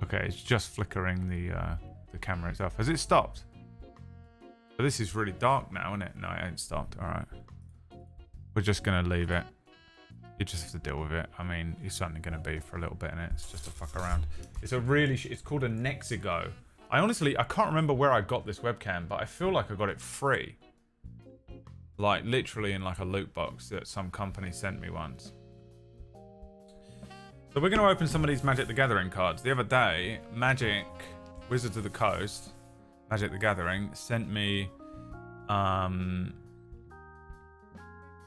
Okay, it's just flickering the camera itself. Has it stopped? But this is really dark now, isn't it? No, it ain't stopped. All right. We're just going to leave it. You just have to deal with it. I mean, it's only going to be for a little bit, and it's just a fuck around. It's a really... it's called a Nexigo. I can't remember where I got this webcam, but I feel like I got it free. Like, literally in like a loot box that some company sent me once. So we're going to open some of these Magic the Gathering cards. The other day, Magic, Wizards of the Coast, Magic the Gathering, sent me...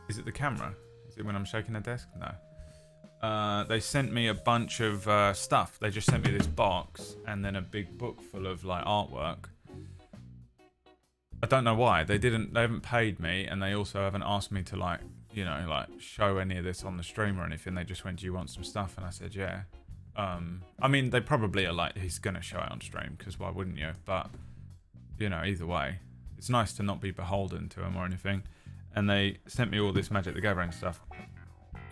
Is it the camera? Is it when I'm shaking the desk? No. They sent me a bunch of stuff. They just sent me this box and then a big book full of like artwork. I don't know why. They haven't paid me, and they also haven't asked me to like, you know, like show any of this on the stream or anything. They just went, "Do you want some stuff?" And I said, "Yeah." I mean, they probably are like, he's gonna show it on stream because why wouldn't you? But you know, either way, it's nice to not be beholden to them or anything. And they sent me all this Magic the Gathering stuff.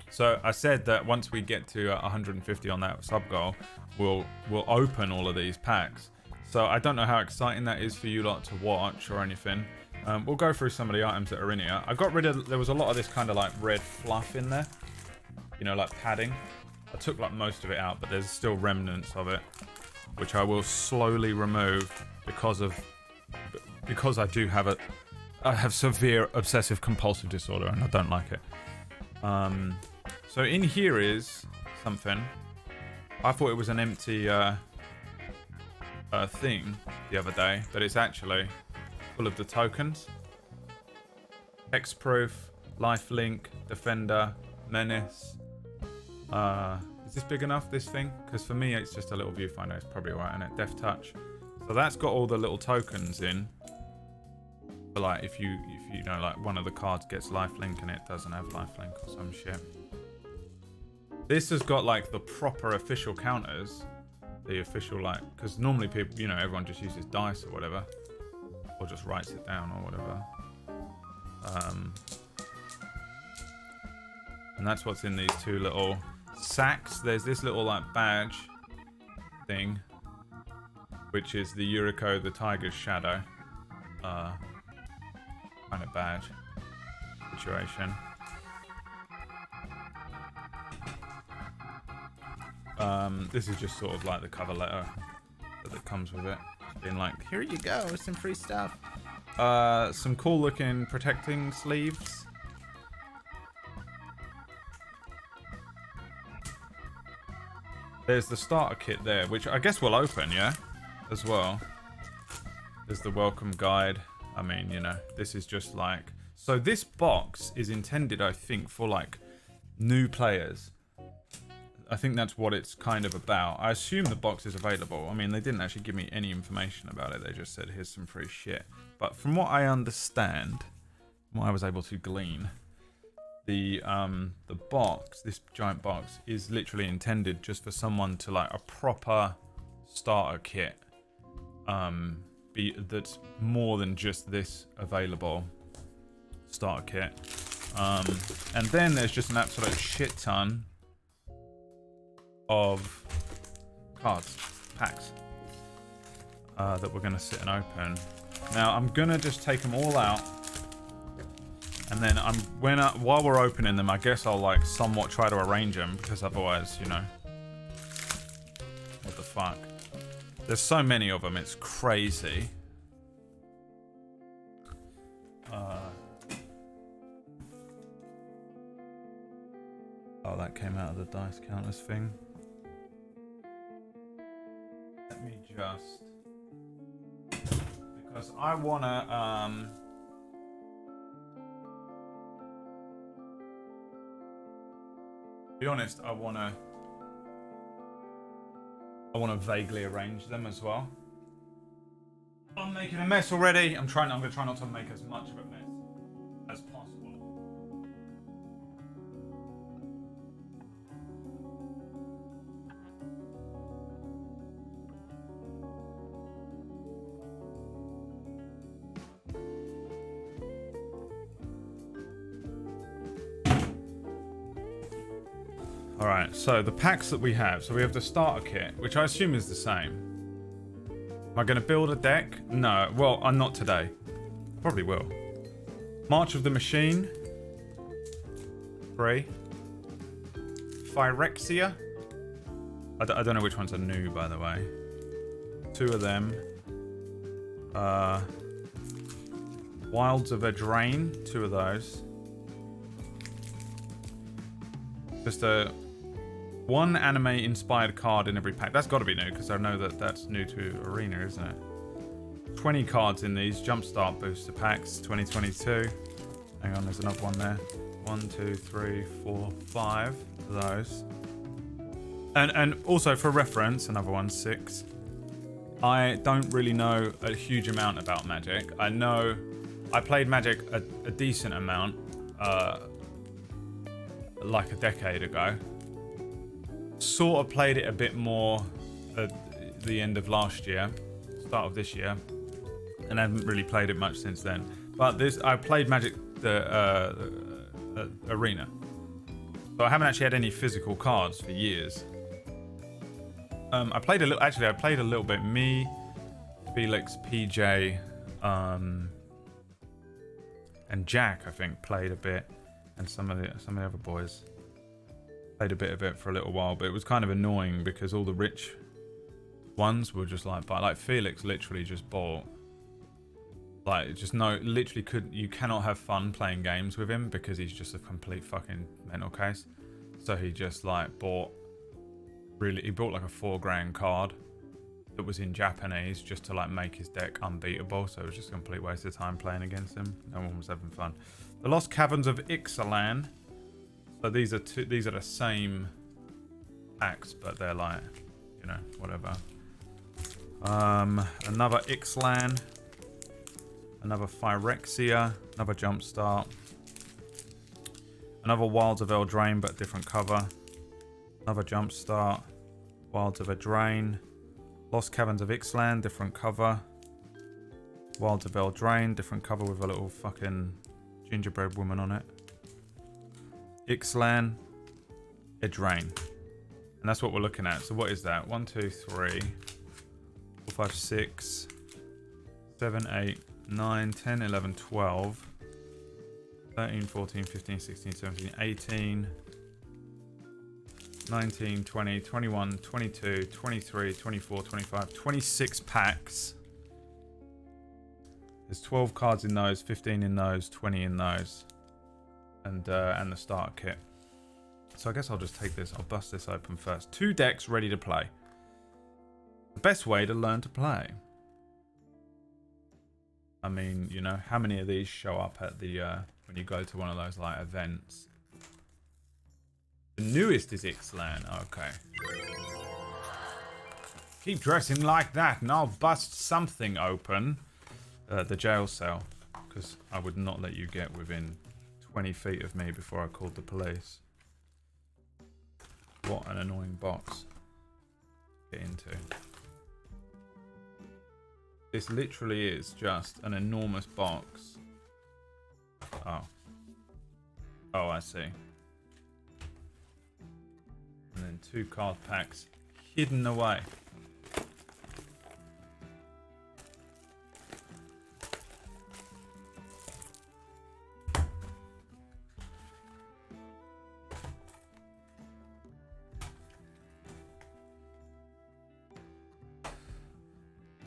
So I said that once we get to 150 on that sub goal, we'll open all of these packs. So I don't know how exciting that is for you lot to watch or anything. We'll go through some of the items that are in here. I got rid of... There was a lot of this kind of like red fluff in there. You know, like padding. I took like most of it out, but there's still remnants of it, which I will slowly remove because I have severe obsessive compulsive disorder and I don't like it. So in here is something. I thought it was an empty thing the other day, but it's actually full of the tokens. Hexproof, Lifelink, Defender, Menace. Is this big enough, this thing? Because for me, it's just a little viewfinder. It's probably alright, isn't it? Death Touch. So that's got all the little tokens in. But like, if you know, like one of the cards gets Lifelink and it doesn't have Lifelink or some shit. This has got like the proper official counters. The official, like, because normally people, you know, everyone just uses dice or whatever. Or just writes it down or whatever. And that's what's in these two little sacks. There's this little like badge thing, which is the Yuriko the Tiger's Shadow kind of badge situation. This is just sort of like the cover letter that comes with it. Being like, here you go, some free stuff. Some cool looking protecting sleeves. There's the starter kit there, which I guess we'll open, yeah? As well. There's the welcome guide. I mean, you know, this is just like... So this box is intended, I think, for like new players. I think that's what it's kind of about. I assume the box is available. I mean, they didn't actually give me any information about it. They just said, here's some free shit. But from what I understand, what I was able to glean, the box, this giant box, is literally intended just for someone to like a proper starter kit. That's more than just this available starter kit. And then there's just an absolute shit ton of cards, packs, that we're going to sit and open. Now I'm going to just take them all out, and then while we're opening them, I guess I'll like somewhat try to arrange them, because otherwise, you know, what the fuck. There's so many of them, it's crazy. Oh, that came out of the dice counters thing. Let me just... Because I wanna, be honest, I wanna vaguely arrange them as well. I'm making a mess already. I'm gonna try not to make as much of a mess as possible. Alright, so the packs that we have. So we have the starter kit, which I assume is the same. Am I going to build a deck? No. Well, I'm not today. Probably will. March of the Machine. 3. Phyrexia. I don't know which ones are new, by the way. 2 of them. Wilds of a Drain. 2 of those. Just a 1 anime-inspired card in every pack. That's got to be new, because I know that that's new to Arena, isn't it? 20 cards in these Jumpstart Booster Packs 2022. Hang on, there's another one there. 1, 2, 3, 4, 5 of those. And also for reference, another one, 6. I don't really know a huge amount about Magic. I know I played Magic a decent amount, like a decade ago. Sort of played it a bit more at the end of last year, start of this year, and haven't really played it much since then. But I played Magic the Arena, so I haven't actually had any physical cards for years. I played a little. Actually, I played a little bit. Me, Felix, PJ, and Jack, I think, played a bit, and some of the other boys played a bit of it for a little while. But it was kind of annoying because all the rich ones were just like, but like Felix literally just bought, like, just literally you cannot have fun playing games with him because he's just a complete fucking mental case. So he just like he bought like a $4,000 card that was in Japanese just to like make his deck unbeatable. So it was just a complete waste of time playing against him. No one was having fun. The Lost Caverns of Ixalan. So these are the same packs, but they're like, you know, whatever. Another Ixalan. Another Phyrexia. Another Jumpstart. Another Wilds of Eldraine, but different cover. Another Jumpstart. Wilds of a Drain. Lost Caverns of Ixalan, different cover. Wilds of Eldraine, different cover with a little fucking gingerbread woman on it. Ixalan, Eldraine. And that's what we're looking at. So what is that? 1, 2, 3, 4, 5, 6, 7, 8, 9, 10, 11, 12, 13, 14, 15, 16, 17, 18, 19, 20, 21, 22, 23, 24, 25, 26 packs. There's 12 cards in those, 15 in those, 20 in those. And the starter kit. So I guess I'll just take this. I'll bust this open first. 2 decks ready to play. The best way to learn to play. I mean, you know, how many of these show up at the when you go to one of those like events? The newest is Ixalan. Okay. Keep dressing like that and I'll bust something open. The jail cell. Because I would not let you get within 20 feet of me before I called the police. What an annoying box to get into. This literally is just an enormous box. Oh. Oh, I see. And then 2 card packs hidden away.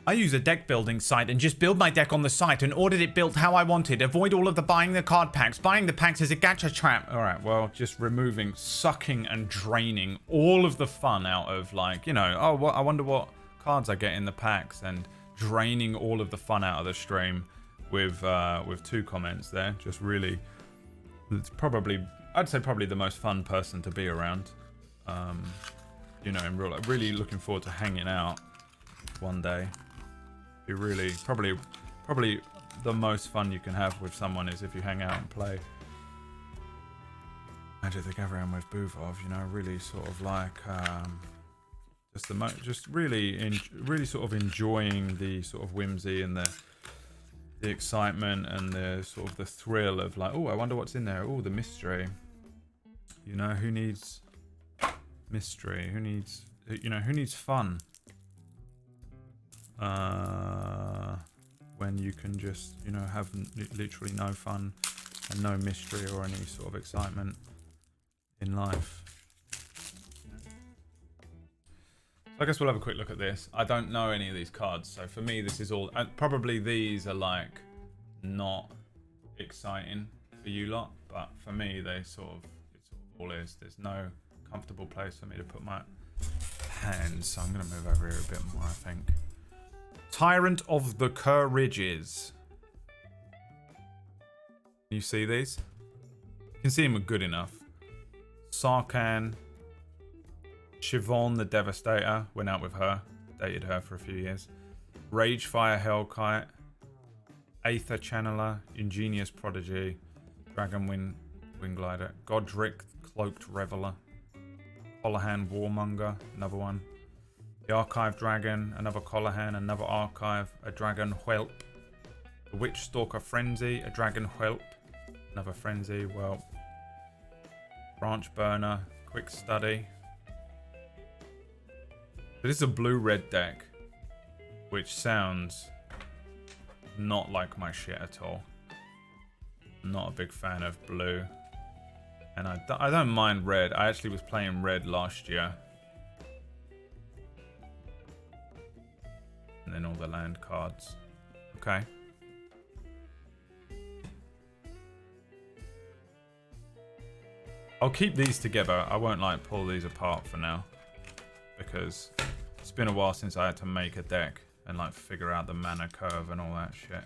I use a deck building site and just build my deck on the site and ordered it built how I wanted. Avoid all of the buying the card packs. Buying the packs is a gacha trap. Alright, well, just sucking and draining all of the fun out of, like, you know, oh, I wonder what cards I get in the packs, and draining all of the fun out of the stream with 2 comments there. Just really, it's probably, I'd say probably the most fun person to be around. You know, in real life. Really looking forward to hanging out one day. Be really probably the most fun you can have with someone is if you hang out and play Magic the Gathering with Buvov. You know, really sort of like just really sort of enjoying the sort of whimsy and the excitement and the sort of the thrill of like, oh, I wonder what's in there. Oh, the mystery. You know, who needs Mystery. Who needs, you know, who needs fun? When you can just, you know, have literally no fun and no mystery or any sort of excitement in life. So I guess we'll have a quick look at this. I don't know any of these cards, so for me this is all, probably these are like not exciting for you lot, but for me it sort of all is. There's no comfortable place for me to put my hands, so I'm going to move over here a bit more, I think. Tyrant of the Kerr Ridges. Can you see these? You can see them good enough. Sarkhan. Siobhan the Devastator. Went out with her. Dated her for a few years. Ragefire Hellkite. Aether Channeler. Ingenious Prodigy. Dragon Wingglider. Godric Cloaked Reveler. Colohan Warmonger. Another one. The Archive Dragon, another Colohan, another Archive, a Dragon Whelp. The Witch Stalker Frenzy, a Dragon Whelp, another Frenzy, well. Branch Burner, Quick Study. So this is a blue-red deck, which sounds not like my shit at all. I'm not a big fan of blue. And I don't mind red. I actually was playing red last year. And then all the land cards. Okay. I'll keep these together. I won't like pull these apart for now. Because it's been a while since I had to make a deck and like figure out the mana curve and all that shit.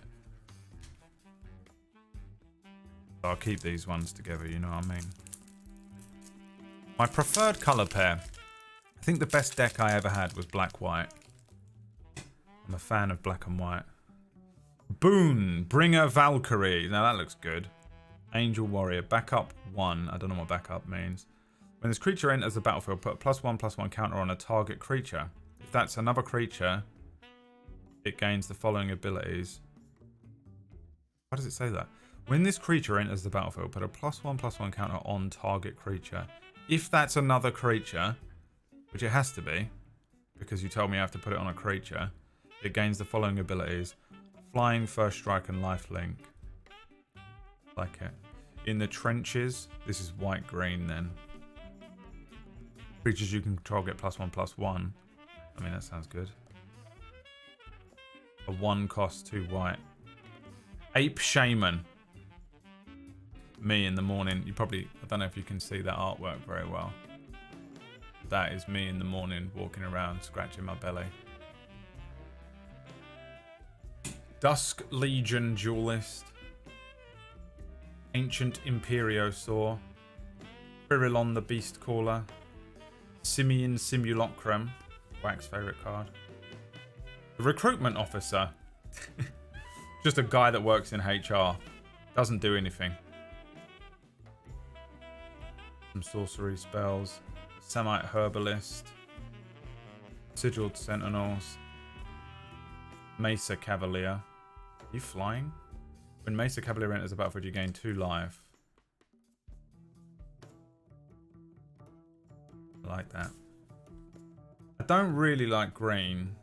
So I'll keep these ones together, you know what I mean? My preferred color pair. I think the best deck I ever had was black-white. I'm a fan of black and white. Boon, Bringer Valkyrie. Now that looks good. Angel Warrior, backup 1. I don't know what backup means. When this creature enters the battlefield, put a +1/+1 counter on a target creature. If that's another creature, it gains the following abilities. Why does it say that? When this creature enters the battlefield, put a +1/+1 counter on target creature. If that's another creature, which it has to be, because you told me I have to put it on a creature, it gains the following abilities. Flying, First Strike, and Lifelink. Like it. In the Trenches, this is white-green then. Creatures you can control get +1/+1. I mean, that sounds good. A 1 cost, 2 white. Ape Shaman. Me in the morning. You probably, I don't know if you can see that artwork very well. That is me in the morning walking around scratching my belly. Dusk Legion Duelist. Ancient Imperiosaur. Quirillon the Beast Caller. Simian Simulacrum. Wax's favourite card. The Recruitment Officer. Just a guy that works in HR. Doesn't do anything. Some sorcery spells. Samite Herbalist. Sigiled Sentinels. Mesa Cavalier. Are you flying? When Mesa Cavalier enters the battlefield, you gain 2 life. I like that. I don't really like green.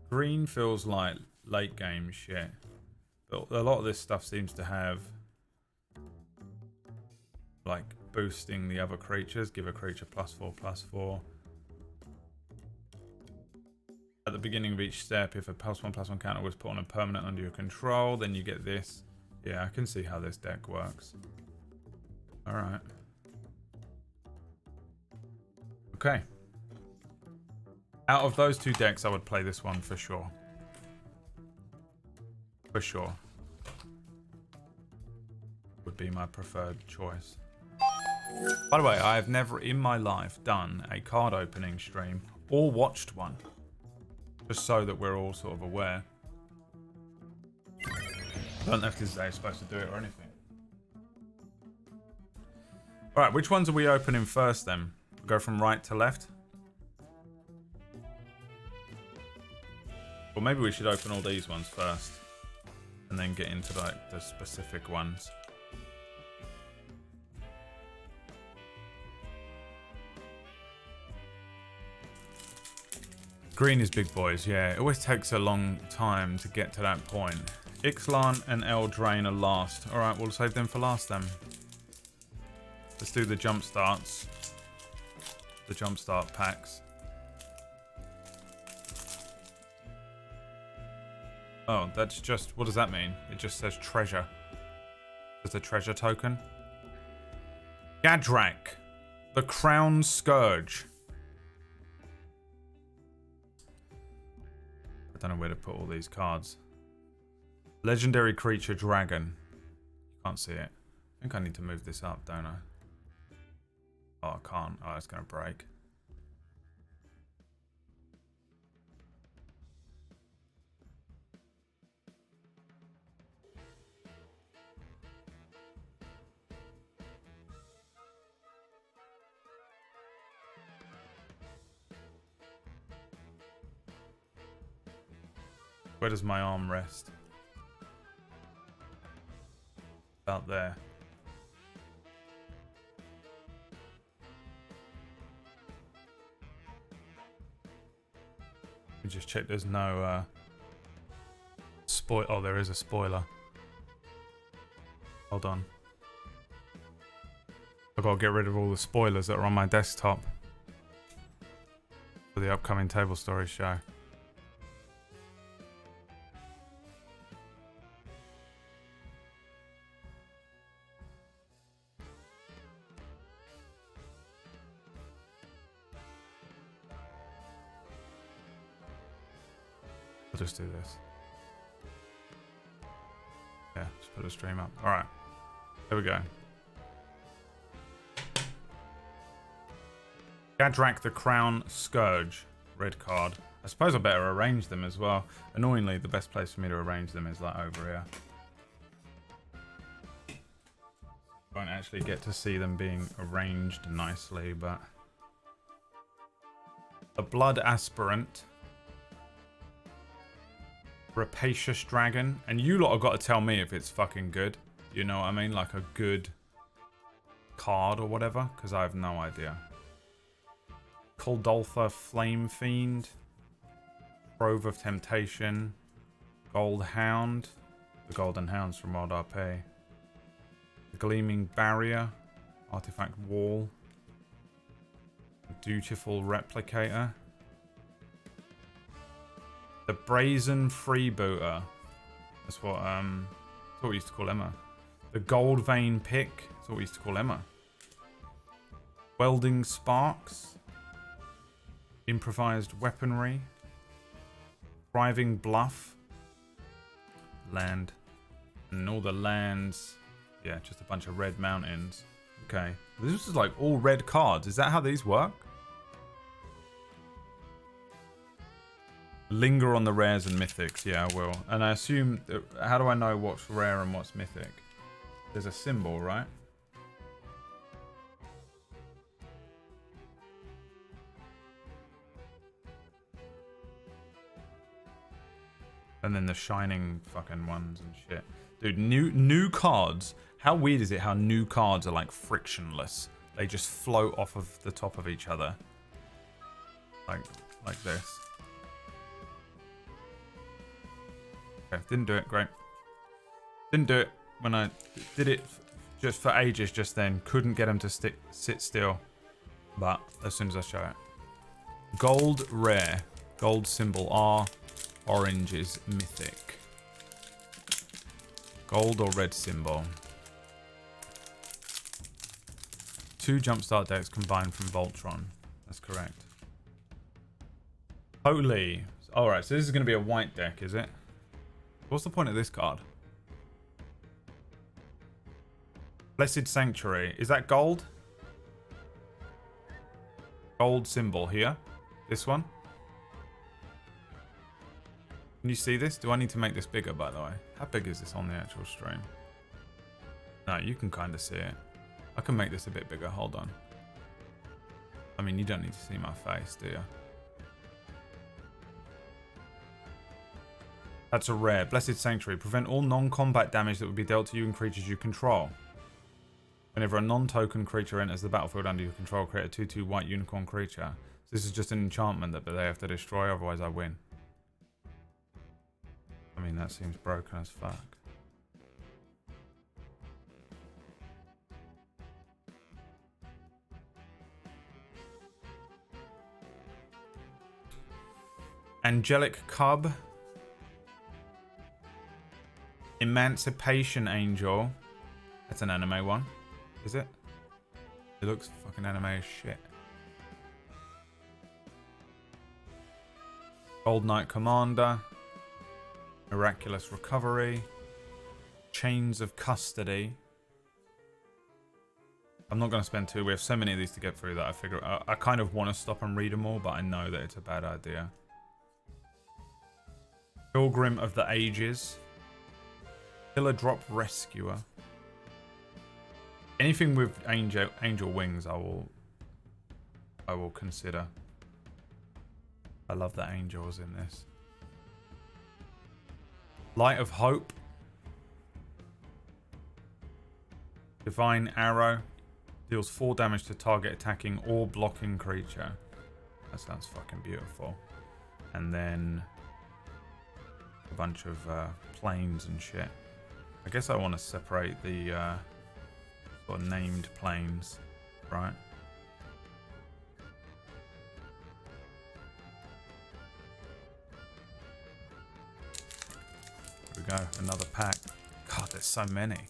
Green feels like late game shit. But a lot of this stuff seems to have like boosting the other creatures. Give a creature +4/+4. At the beginning of each step, if a +1/+1 counter was put on a permanent under your control, then you get this. Yeah, I can see how this deck works. Alright. Okay. Out of those 2 decks, I would play this one for sure. For sure. Would be my preferred choice. By the way, I have never in my life done a card opening stream or watched one. Just so that we're all sort of aware. I don't know if this is how you're supposed to do it or anything. Alright, which ones are we opening first then? We'll go from right to left? Or maybe we should open all these ones first. And then get into like the specific ones. Green is big boys, yeah. It always takes a long time to get to that point. Ixalan and Eldraine are last. Alright, we'll save them for last then. Let's do the jump starts. The jump start packs. Oh, that's just... What does that mean? It just says treasure. Just a treasure token. Gadrak. The Crown Scourge. I don't know where to put all these cards. Legendary creature dragon. You can't see it. I think I need to move this up, don't I? Oh, I can't. Oh, it's going to break. Where does my arm rest? About there. Let me just check there's no oh, there is a spoiler. Hold on. I've got to get rid of all the spoilers that are on my desktop for the upcoming Table Stories show. I'll just do this. Yeah, just put a stream up. Alright. There we go. Gadrak the Crown Scourge. Red card. I suppose I better arrange them as well. Annoyingly, the best place for me to arrange them is like over here. Won't actually get to see them being arranged nicely, but... A Blood Aspirant. Rapacious Dragon. And you lot have got to tell me if it's fucking good. You know what I mean? Like a good card or whatever. Because I have no idea. Kuldoltha Flame Fiend. Grove of Temptation. Gold Hound. The Golden Hound's from World RP. Gleaming Barrier. Artifact Wall. Dutiful Replicator. The Brazen Freebooter. That's what we used to call Emma. The Gold Vein Pick. That's what we used to call Emma. Welding Sparks. Improvised Weaponry. Thriving Bluff. Land. And all the lands. Yeah, just a bunch of red mountains. Okay. This is like all red cards. Is that how these work? Linger on the rares and mythics. Yeah, I will. And I assume... How do I know what's rare and what's mythic? There's a symbol, right? And then the shining fucking ones and shit. Dude, new cards. How weird is it how new cards are like frictionless? They just float off of the top of each other. Like this. Okay, didn't do it. Great. Didn't do it when I did it just for ages just then. Couldn't get them to sit still. But as soon as I show it. Gold rare. Gold symbol R. Orange is mythic. Gold or red symbol. 2 jumpstart decks combined from Voltron. That's correct. Holy. Alright, so this is going to be a white deck, is it? What's the point of this card? Blessed Sanctuary. Is that gold? Gold symbol here. This one. Can you see this? Do I need to make this bigger, by the way? How big is this on the actual stream? No, you can kind of see it. I can make this a bit bigger. Hold on. I mean, you don't need to see my face, do you? That's a rare. Blessed Sanctuary. Prevent all non-combat damage that would be dealt to you and creatures you control. Whenever a non-token creature enters the battlefield under your control, create a 2/2 white unicorn creature. So This is just an enchantment that they have to destroy, otherwise I win. I mean, that seems broken as fuck. Angelic Cub. Emancipation Angel. That's an anime one. Is it? It looks fucking anime as shit. Old Knight Commander. Miraculous Recovery. Chains of Custody. I'm not going to spend two. We have so many of these to get through that I figure I kind of want to stop and read them all, but I know that it's a bad idea. Pilgrim of the Ages. Killer Drop Rescuer. Anything with angel wings, I will consider. I love that angels in this. Light of Hope. Divine Arrow. Deals 4 damage to target attacking or blocking creature. That sounds fucking beautiful. And then a bunch of planes and shit. I guess I want to separate the sort of named planes, right? Here we go, another pack. God, there's so many.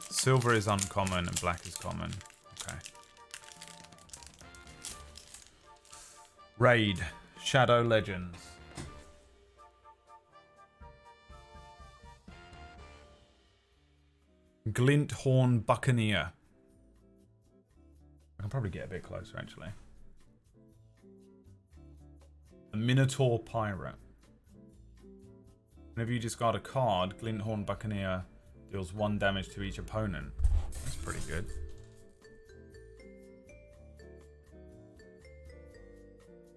Silver is uncommon and black is common. Okay. Raid. Shadow Legends. Glinthorn Buccaneer. I can probably get a bit closer, actually. A Minotaur Pirate. Whenever you discard a card, Glinthorn Buccaneer deals 1 damage to each opponent. That's pretty good.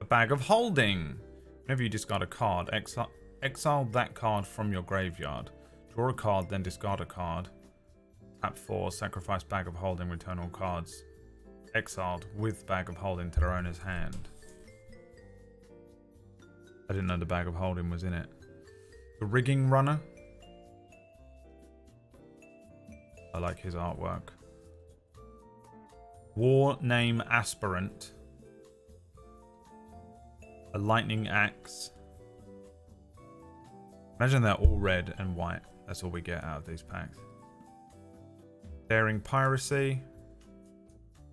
A Bag of Holding. Whenever you discard a card, exile that card from your graveyard. Draw a card, then discard a card. Tap 4, sacrifice Bag of Holding, return all cards exiled with Bag of Holding to their owner's hand. I didn't know the Bag of Holding was in it. The Rigging Runner. I like his artwork. War Name Aspirant. A Lightning Axe. Imagine they're all red and white. That's all we get out of these packs. Daring Piracy.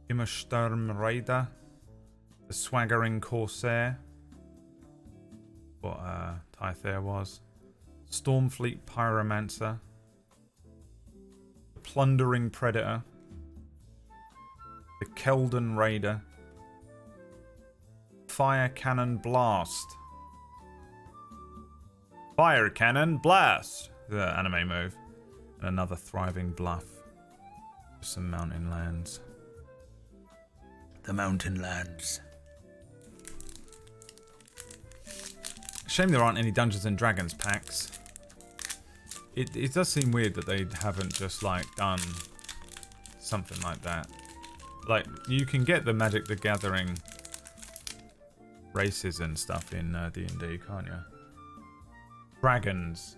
Immersturm Raider. The Swaggering Corsair. What Tythair was. Stormfleet Pyromancer. The Plundering Predator. The Keldon Raider. Fire Cannon Blast. Fire Cannon Blast! The anime move. And another Thriving Bluff. Some mountain lands. The mountain lands. Shame there aren't any Dungeons and Dragons packs. It does seem weird that they haven't just like done something like that. Like you can get the Magic the Gathering races and stuff in D&D, can't you? Dragons.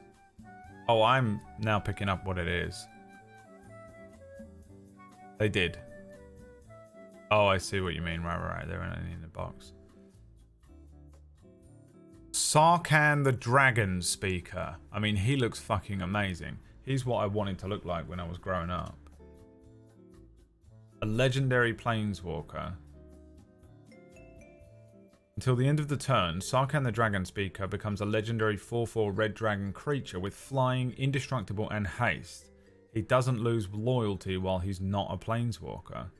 Oh, I'm now picking up what it is. They did. Oh, I see what you mean. Right. They're only in the box. Sarkhan the Dragon Speaker. I mean, he looks fucking amazing. He's what I wanted to look like when I was growing up. A legendary planeswalker. Until the end of the turn, Sarkhan the Dragon Speaker becomes a legendary 4/4 red dragon creature with flying, indestructible, and haste. He doesn't lose loyalty while he's not a planeswalker.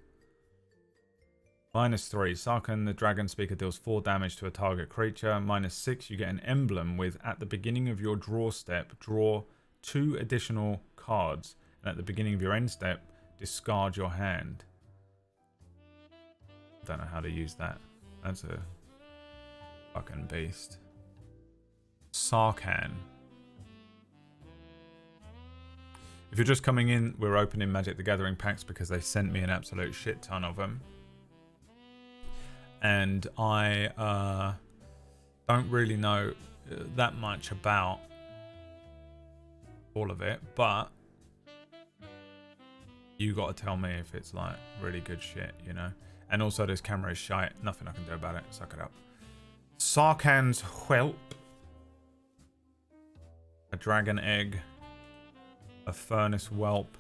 -3, Sarkhan the Dragon Speaker deals 4 damage to a target creature. -6, you get an emblem with, at the beginning of your draw step, draw 2 additional cards. And at the beginning of your end step, discard your hand. Don't know how to use that. That's a fucking beast. Sarkhan. If you're just coming in, we're opening Magic the Gathering packs because they sent me an absolute shit ton of them. and I don't really know that much about all of it, but you got to tell me if it's like really good shit, you know. And also this camera is shite, nothing I can do about it. Suck it up. Sarkhan's Whelp, a dragon egg, a furnace whelp,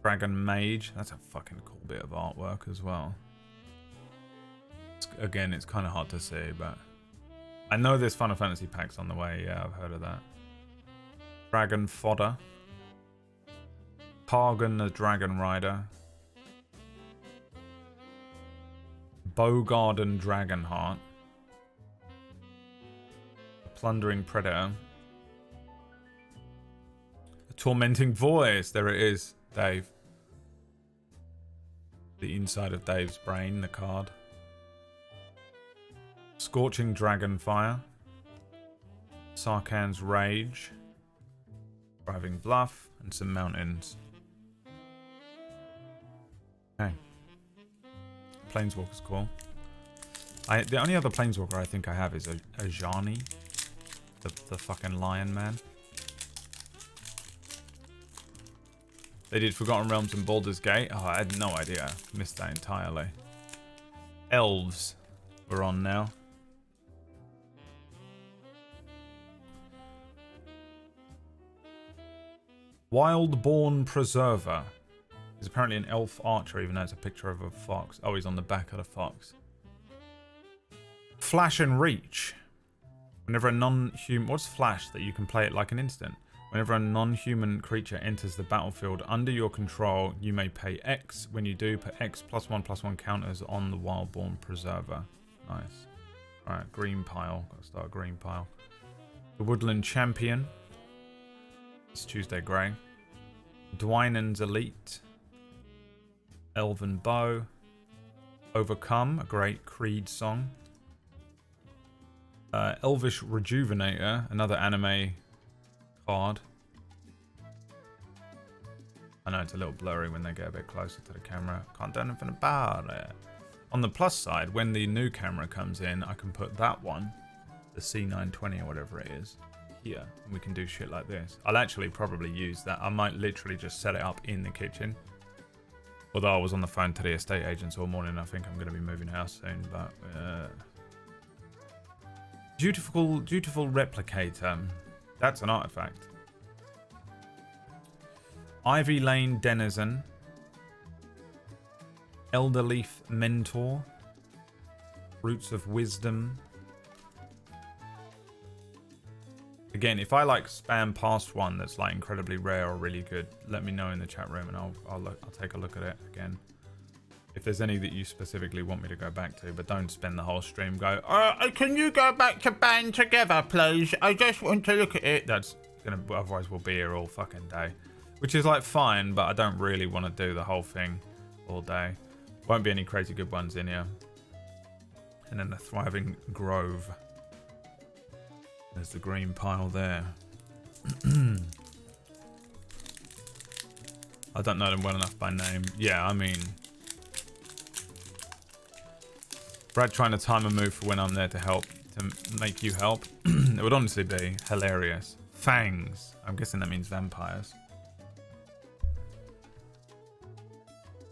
dragon mage. That's a fucking cool bit of artwork as well. Again, it's kind of hard to see, but I know there's Final Fantasy packs on the way. Yeah, I've heard of that. Dragon fodder, Targon the dragon rider, Bowgarden Dragonheart, a plundering predator, a tormenting voice. There it is, Dave. The inside of Dave's brain, the card. Scorching Dragonfire, Sarkhan's Rage, Driving Bluff, and some mountains. Okay. Planeswalker's cool. The only other Planeswalker I think I have is a Ajani, the fucking lion man. They did Forgotten Realms and Baldur's Gate. Oh, I had no idea. Missed that entirely. Elves we're on now. Wildborn Preserver. He's apparently an elf archer, even though it's a picture of a fox. Oh, he's on the back of the fox. Flash and Reach. Whenever a non-human... What's Flash? That you can play it like an instant. Whenever a non-human creature enters the battlefield under your control, you may pay X. When you do, put X +1/+1 counters on the Wildborn Preserver. Nice. Alright, green pile. Gotta start a green pile. The Woodland Champion. It's Tuesday Grey. Dwynen's Elite. Elven Bow. Overcome, a great Creed song. Elvish Rejuvenator, another anime card. I know it's a little blurry when they get a bit closer to the camera. Can't do anything about it. On the plus side, when the new camera comes in, I can put that one, the C920 or whatever it is, here. And we can do shit like this. I'll actually probably use that. I might literally just set it up in the kitchen. Although I was on the phone to the estate agents all morning, I think I'm going to be moving house soon. But Dutiful Replicator. That's an artifact. Ivy Lane Denizen. Elderleaf Mentor. Roots of Wisdom. Again, if I like spam past one that's like incredibly rare or really good, let me know in the chat room and I'll take a look at it again. If there's any that you specifically want me to go back to, but don't spend the whole stream go, can you go back to Band Together, please? I just want to look at it. That's gonna, otherwise we'll be here all fucking day. Which is like fine, but I don't really want to do the whole thing all day. Won't be any crazy good ones in here. And then the Thriving Grove. There's the green pile there. I don't know them well enough by name. Yeah, I mean... Brad trying to time a move for when I'm there to help, to make you help. It would honestly be hilarious. Fangs. I'm guessing that means vampires.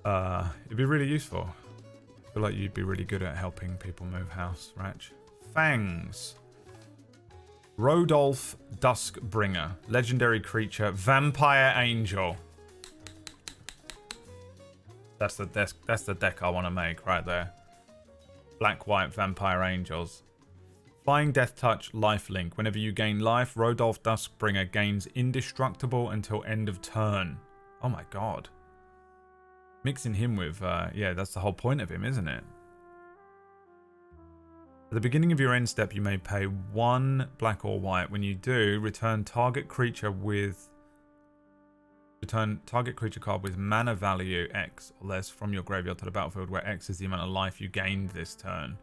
It'd be really useful. I feel like you'd be really good at helping people move house, Ratch. Fangs. Rodolph Duskbringer. Legendary creature. Vampire Angel. That's the deck I want to make right there. Black-white Vampire Angels. Flying Death Touch Lifelink. Whenever you gain life, Rodolph Duskbringer gains indestructible until end of turn. Oh my god. Mixing him with... yeah, that's the whole point of him, isn't it? At the beginning of your end step, you may pay 1 black or white. When you do, return target creature card with mana value X or less from your graveyard to the battlefield, where X is the amount of life you gained this turn.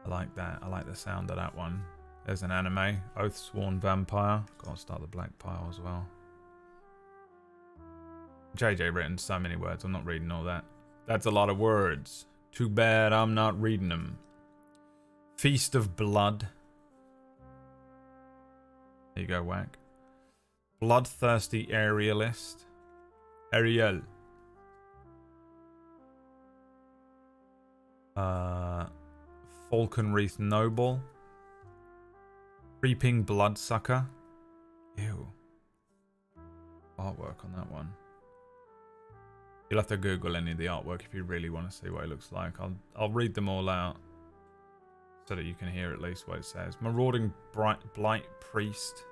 I like that. I like the sound of that one. There's an anime. Oathsworn Vampire. Gotta start the black pile as well. JJ written so many words. I'm not reading all that. That's a lot of words. Too bad I'm not reading them. Feast of Blood. There you go, Whack. Bloodthirsty Aerialist. Ariel. Falconwreath Noble. Creeping Bloodsucker. Ew. Artwork on that one. You'll have to Google any of the artwork if you really want to see what it looks like. I'll read them all out so that you can hear at least what it says. Marauding Blight Priest.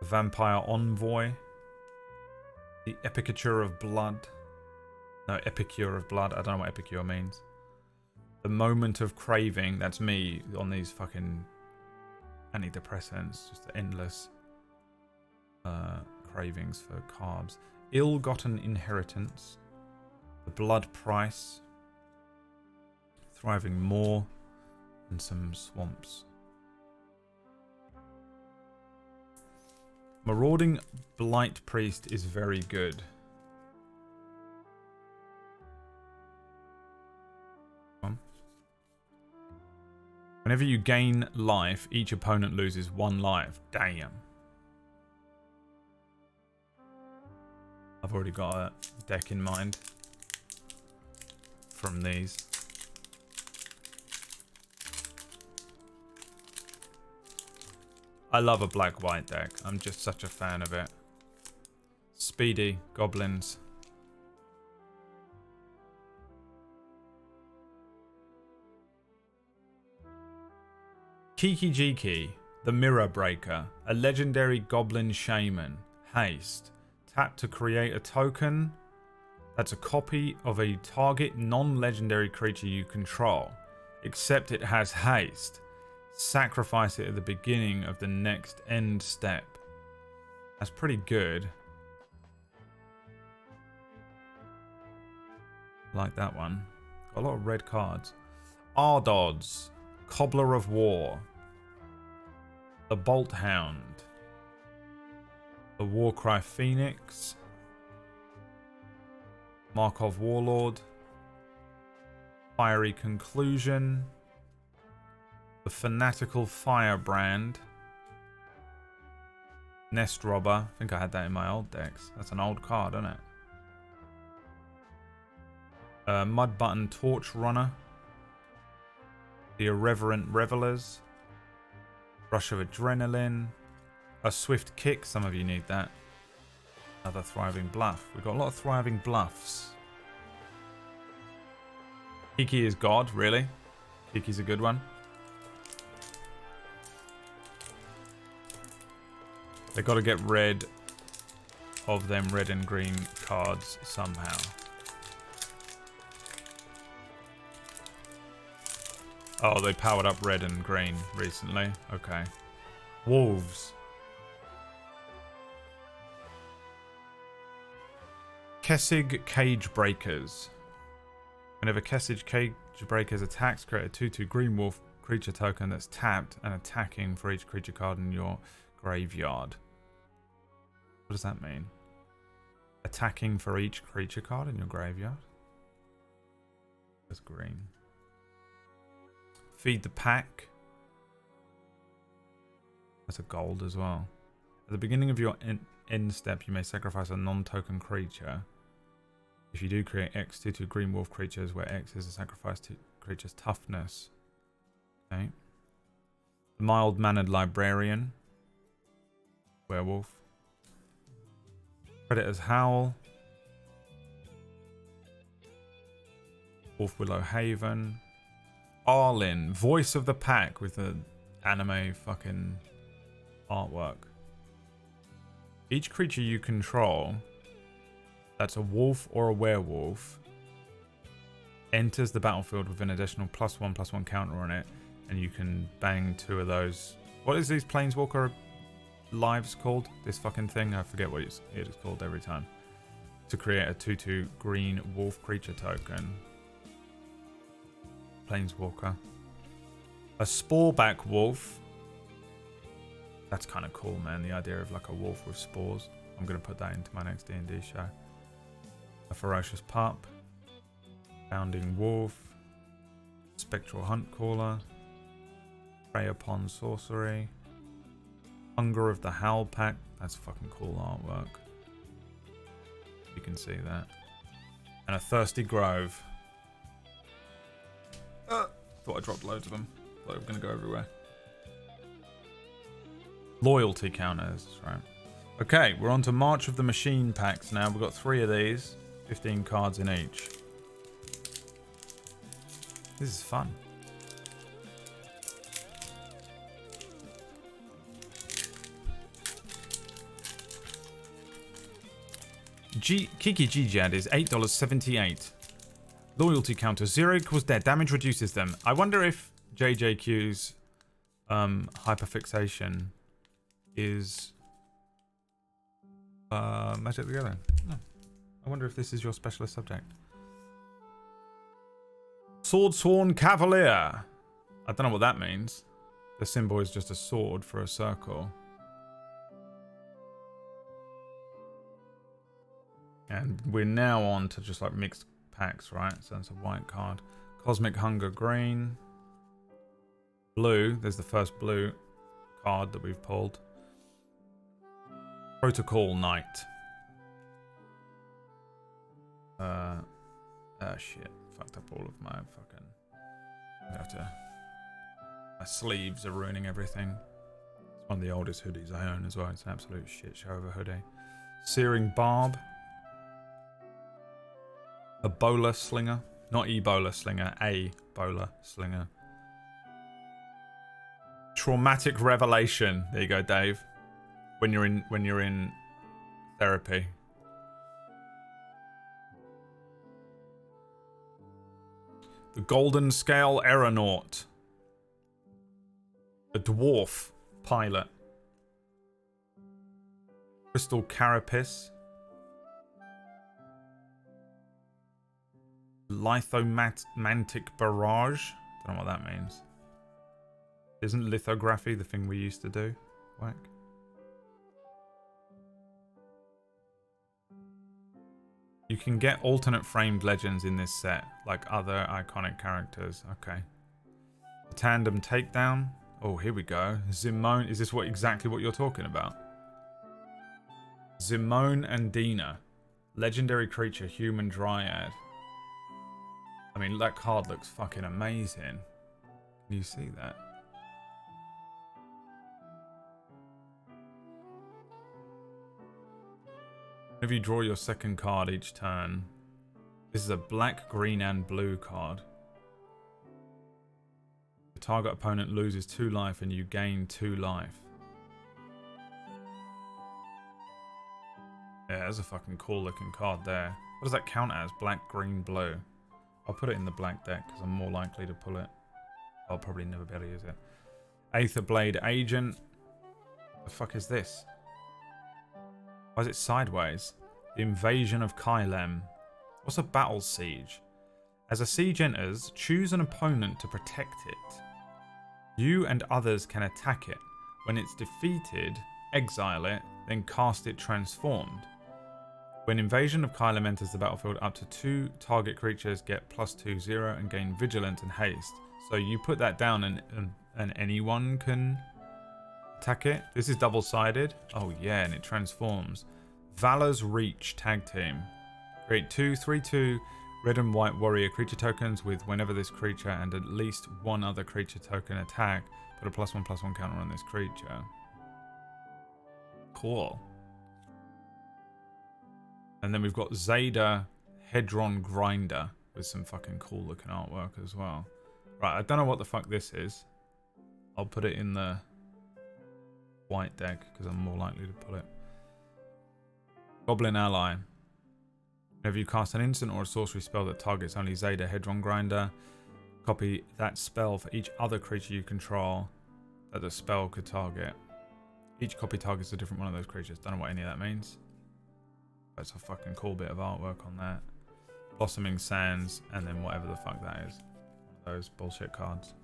Vampire Envoy. The Epicure of Blood. No, Epicure of Blood. I don't know what Epicure means. The Moment of Craving. That's me on these fucking antidepressants. Just endless cravings for carbs. Ill-Gotten Inheritance. The Blood Price. Thriving Moor. And some swamps. Marauding Blight Priest is very good. Whenever you gain life, each opponent loses 1 life. Damn. I've already got a deck in mind from these. I love a black-white deck. I'm just such a fan of it. Speedy Goblins. Kiki Jiki, the Mirror Breaker, a legendary Goblin Shaman. Haste. Tap to create a token that's a copy of a target non-legendary creature you control, except it has haste. Sacrifice it at the beginning of the next end step. That's pretty good. Like that one. Got a lot of red cards. Ardods. Cobbler of War. The Bolt Hound. The Warcry Phoenix. Markov Warlord. Fiery Conclusion. The Fanatical Firebrand. Nest Robber. I think I had that in my old decks. That's an old card, isn't it? Mud Button Torch Runner. The Irreverent Revelers. Rush of Adrenaline. A Swift Kick. Some of you need that. Another Thriving Bluff. We've got a lot of Thriving Bluffs. Kiki is God, really? Kiki's a good one. They got to get rid of them red and green cards somehow. Oh, they powered up red and green recently. Okay. Wolves. Kessig Cage Breakers. Whenever Kessig Cage Breakers attacks, create a 2/2 green wolf creature token that's tapped and attacking for each creature card in your graveyard. What does that mean? Attacking for each creature card in your graveyard? That's green. Feed the Pack. That's a gold as well. At the beginning of your end step, you may sacrifice a non-token creature. If you do, create X 2/2 green wolf creatures, where X is a sacrifice to creature's toughness. Okay. The Mild-Mannered Librarian. Werewolf. Predator's Howl. Wolf Willow Haven. Arlin, Voice of the Pack with the anime fucking artwork. Each creature you control that's a wolf or a werewolf enters the battlefield with an additional +1/+1 counter on it, and you can bang 2 of those. What is these Planeswalker lives called? This fucking thing? I forget what it is called every time. To create a 2/2 green wolf creature token. Planeswalker. A Sporeback Wolf. That's kind of cool, man. The idea of like a wolf with spores. I'm going to put that into my next D&D show. A Ferocious Pup. Bounding Wolf. Spectral Hunt Caller. Prey Upon Sorcery. Hunger of the Howl Pack. That's fucking cool artwork. You can see that. And a Thirsty Grove. Thought I dropped loads of them. Thought they were going to go everywhere. Loyalty counters, right. Okay, we're on to March of the Machine packs now. We've got 3 of these. 15 cards in each. This is fun. Kiki Jijad is $8.78. Loyalty counter 0 equals dead. Damage reduces them. I wonder if JJQ's hyperfixation is Magic the Gathering. No. I wonder if this is your specialist subject. Swordsworn Cavalier. I don't know what that means. The symbol is just a sword for a circle. And we're now on to just like mixed packs, right? So that's a white card. Cosmic Hunger green. Blue. There's the first blue card that we've pulled. Protocol Knight. Shit. Fucked up all of my fucking... My sleeves are ruining everything. It's one of the oldest hoodies I own as well. It's an absolute shit show of a hoodie. Searing Barb. Ebola Slinger. Not Ebola Slinger. Ebola Slinger. Traumatic Revelation. There you go, Dave. When you're in therapy. The Golden Scale Aeronaut. The Dwarf Pilot. Crystal Carapace. Lithomantic Barrage. Don't know what that means. Isn't lithography the thing we used to do? Whack. You can get alternate framed legends in this set, like other iconic characters. Okay. Tandem Takedown. Oh, here we go. Zimone. Is this exactly what you're talking about? Zimone and Dina. Legendary creature, human dryad. I mean, that card looks fucking amazing. Can you see that? If you draw your second card each turn, this is a black, green, and blue card. The target opponent loses 2 life and you gain 2 life. Yeah, that's a fucking cool looking card there. What does that count as? Black, green, blue. I'll put it in the black deck because I'm more likely to pull it. I'll probably never be able to use it. Aether Blade Agent. The fuck is this? Why is it sideways? The Invasion of Kylem. What's a Battle Siege? As a siege enters, choose an opponent to protect it. You and others can attack it. When it's defeated, exile it, then cast it transformed. When Invasion of Kylem enters the battlefield, up to 2 target creatures get +2/0 and gain Vigilance and Haste. So you put that down and anyone can attack it. This is double-sided. Oh yeah, and it transforms. Valor's Reach Tag Team. Create 2 3/2 red and white warrior creature tokens with whenever this creature and at least 1 other creature token attack. Put a +1/+1 counter on this creature. Cool. And then we've got Zeta Hedron Grinder with some fucking cool looking artwork as well. Right, I don't know what the fuck this is. I'll put it in the white deck because I'm more likely to pull it. Goblin Ally. Whenever you cast an instant or a sorcery spell that targets only Zeta Hedron Grinder, copy that spell for each other creature you control that the spell could target. Each copy targets a different one of those creatures. Don't know what any of that means. That's a fucking cool bit of artwork on that. Blossoming Sands, and then whatever the fuck that is. One of those bullshit cards.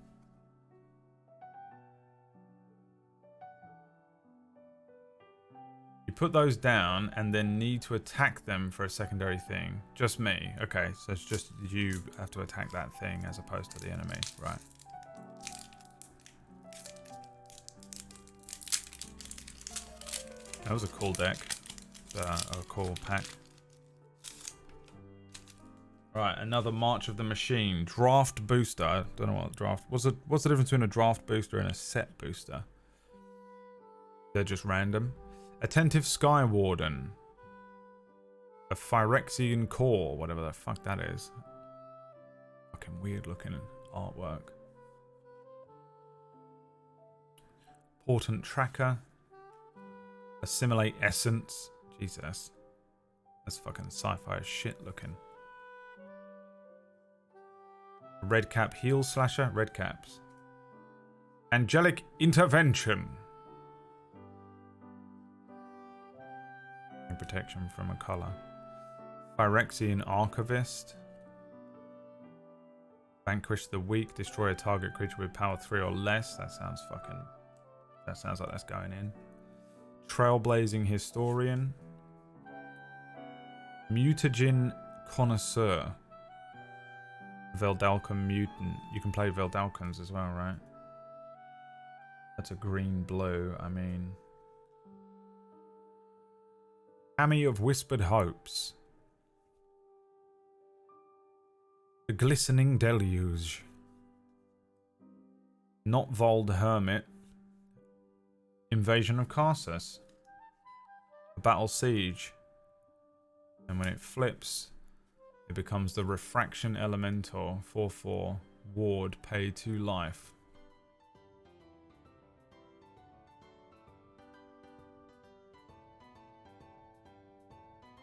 You put those down and then need to attack them for a secondary thing. Just me. Okay, so it's just you have to attack that thing as opposed to the enemy. Right. That was a cool deck. A cool pack. Right, another March of the Machine. Draft booster. I don't know what draft... What's the difference between a draft booster and a set booster? They're just random. Attentive Sky Warden. A Phyrexian Core, whatever the fuck that is. Fucking weird looking artwork. Portent Tracker. Assimilate Essence. Jesus. That's fucking sci-fi as shit looking. Red Cap Heal Slasher. Red Caps. Angelic Intervention. Protection from a color. Phyrexian Archivist. Vanquish the weak. Destroy a target creature with power 3 or less. That sounds like that's going in. Trailblazing Historian. Mutagen Connoisseur. Veldalken Mutant. You can play Veldalkens as well, right? That's a green-blue. I mean... Hammy of Whispered Hopes. The Glistening Deluge. Notvold Hermit. Invasion of Karsus. Battle Siege. And when it flips, it becomes the Refraction Elemental. 4/4. Ward. Pay 2 life.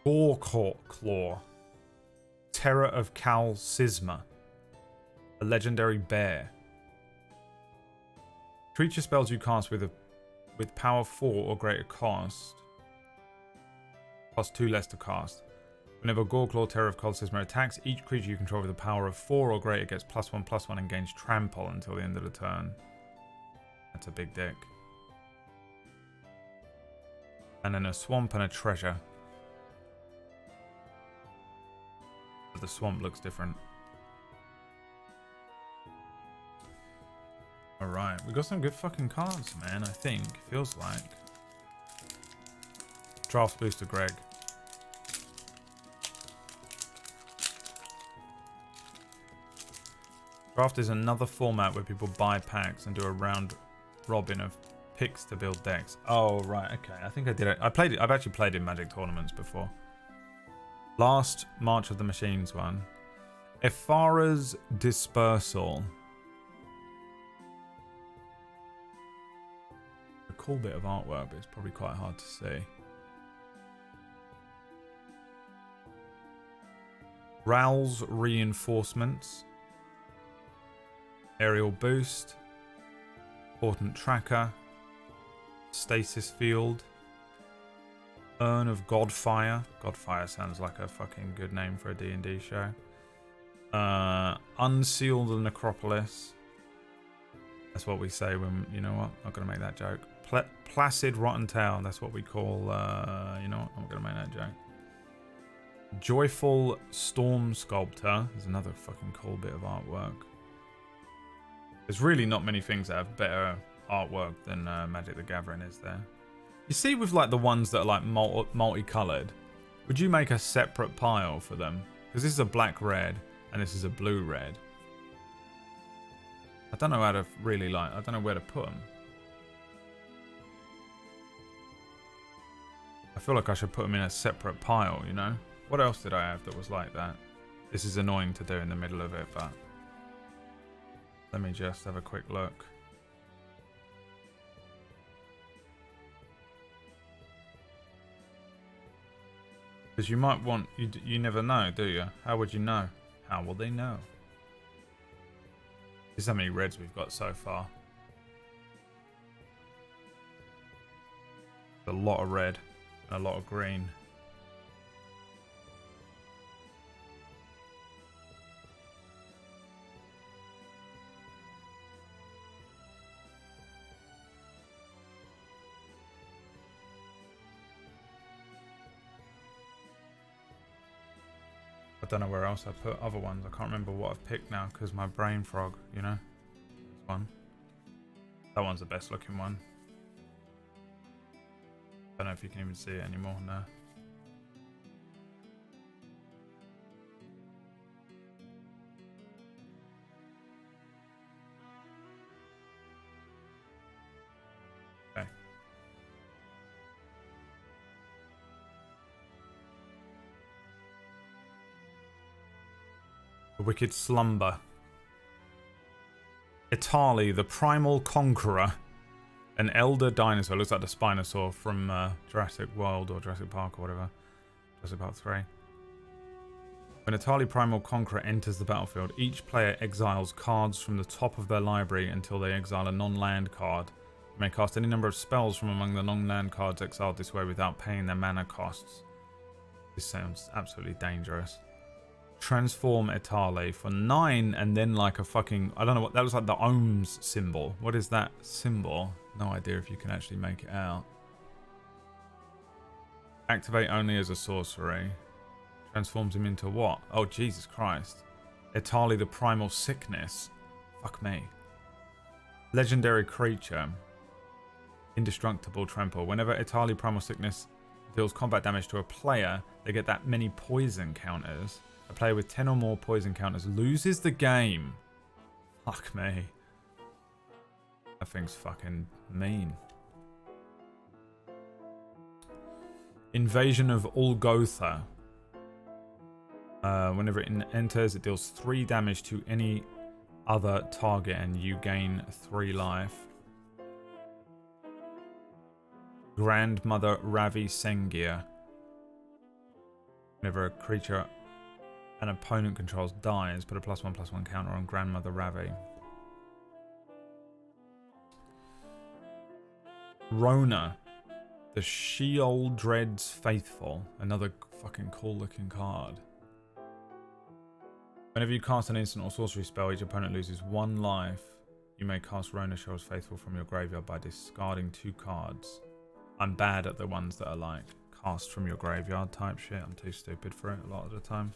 Claw. Terror of Cal Sisma. A legendary bear. Creature spells you cast with power 4 or greater cost. Cost 2 less to cast. Whenever Goreclaw Terror of Cal Sisma attacks, each creature you control with a power of 4 or greater gets +1/+1 and gains trample until the end of the turn. That's a big deck. And then a swamp and a treasure. The swamp looks different. Alright, we got some good fucking cards, man, I think. Feels like. Draft booster Greg. Draft is another format where people buy packs and do a round robin of picks to build decks. Oh, right, okay. I think I did it. I've actually played in Magic tournaments before. Last March of the Machines one. Ephara's Dispersal. A cool bit of artwork, but it's probably quite hard to see. Rowl's Reinforcements. Aerial Boost. Portent Tracker. Stasis Field. Urn of Godfire. Godfire sounds like a fucking good name for a D&D show. Unseal the Necropolis. That's what we say when... You know what? I'm not going to make that joke. Placid Rotten Tail. That's what we call... you know what? I'm not going to make that joke. Joyful Storm Sculptor. There's another fucking cool bit of artwork. There's really not many things that have better artwork than Magic the Gathering, is there? You see with like the ones that are like multicolored, would you make a separate pile for them? Because this is a black-red and this is a blue-red. I don't know how to really like... I don't know where to put them. I feel like I should put them in a separate pile, you know? What else did I have that was like that? This is annoying to do in the middle of it, but... Let me just have a quick look. Because you might want... You never know, do you? How would you know? How will they know? This is how many reds we've got so far. A lot of red and a lot of green. don't know where else I put other ones. I can't remember what I've picked now because my brain frog, you know. This one. That one's the best looking one. Don't know if you can even see it anymore now. Okay. The Wicked Slumber. Itali, the Primal Conqueror. An elder dinosaur. Looks like the Spinosaur from Jurassic World or Jurassic Park or whatever. Jurassic Park 3. When Itali Primal Conqueror enters the battlefield, each player exiles cards from the top of their library until they exile a non-land card. You may cast any number of spells from among the non-land cards exiled this way without paying their mana costs. This sounds absolutely dangerous. Transform Itali for 9 and then like a fucking... I don't know what... That looks like the ohms symbol. What is that symbol? No idea if you can actually make it out. Activate only as a sorcery. Transforms him into what? Oh, Jesus Christ. Itali the Primal Sickness. Fuck me. Legendary creature. Indestructible Trample. Whenever Itali Primal Sickness deals combat damage to a player, they get that many poison counters. A player with 10 or more poison counters loses the game. Fuck me. That thing's fucking mean. Invasion of Ulgotha. Whenever it enters, it deals 3 damage to any other target and you gain 3 life. Grandmother Ravi Sengir. Whenever a creature an opponent controls dies, put a +1/+1 counter on Grandmother Ravi. Rona, the Sheol Dread's Faithful. Another fucking cool looking card. Whenever you cast an instant or sorcery spell, each opponent loses 1 life. You may cast Rona Sheol's Faithful from your graveyard by discarding 2 cards. I'm bad at the ones that are like cast from your graveyard type shit. I'm too stupid for it a lot of the time.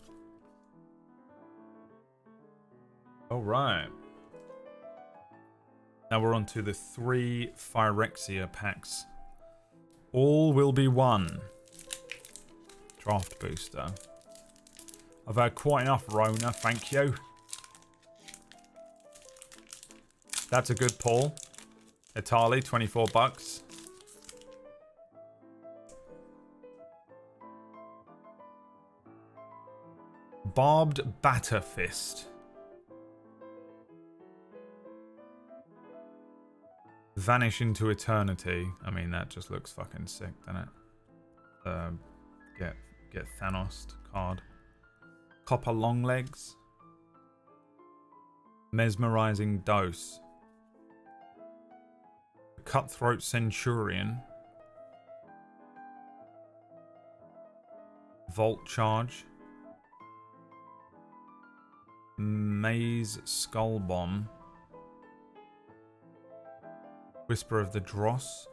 Alright. Now we're on to the 3 Phyrexia packs. All will be one. Draft booster. I've had quite enough Rona, thank you. That's a good pull. Itali, 24 bucks. Barbed Batterfist. Vanish into Eternity. I mean, that just looks fucking sick, doesn't it? Get Thanos card. Copper Longlegs. Mesmerizing Dose. Cutthroat Centurion. Volt Charge. Maze Skull Bomb. Whisper of the Dross.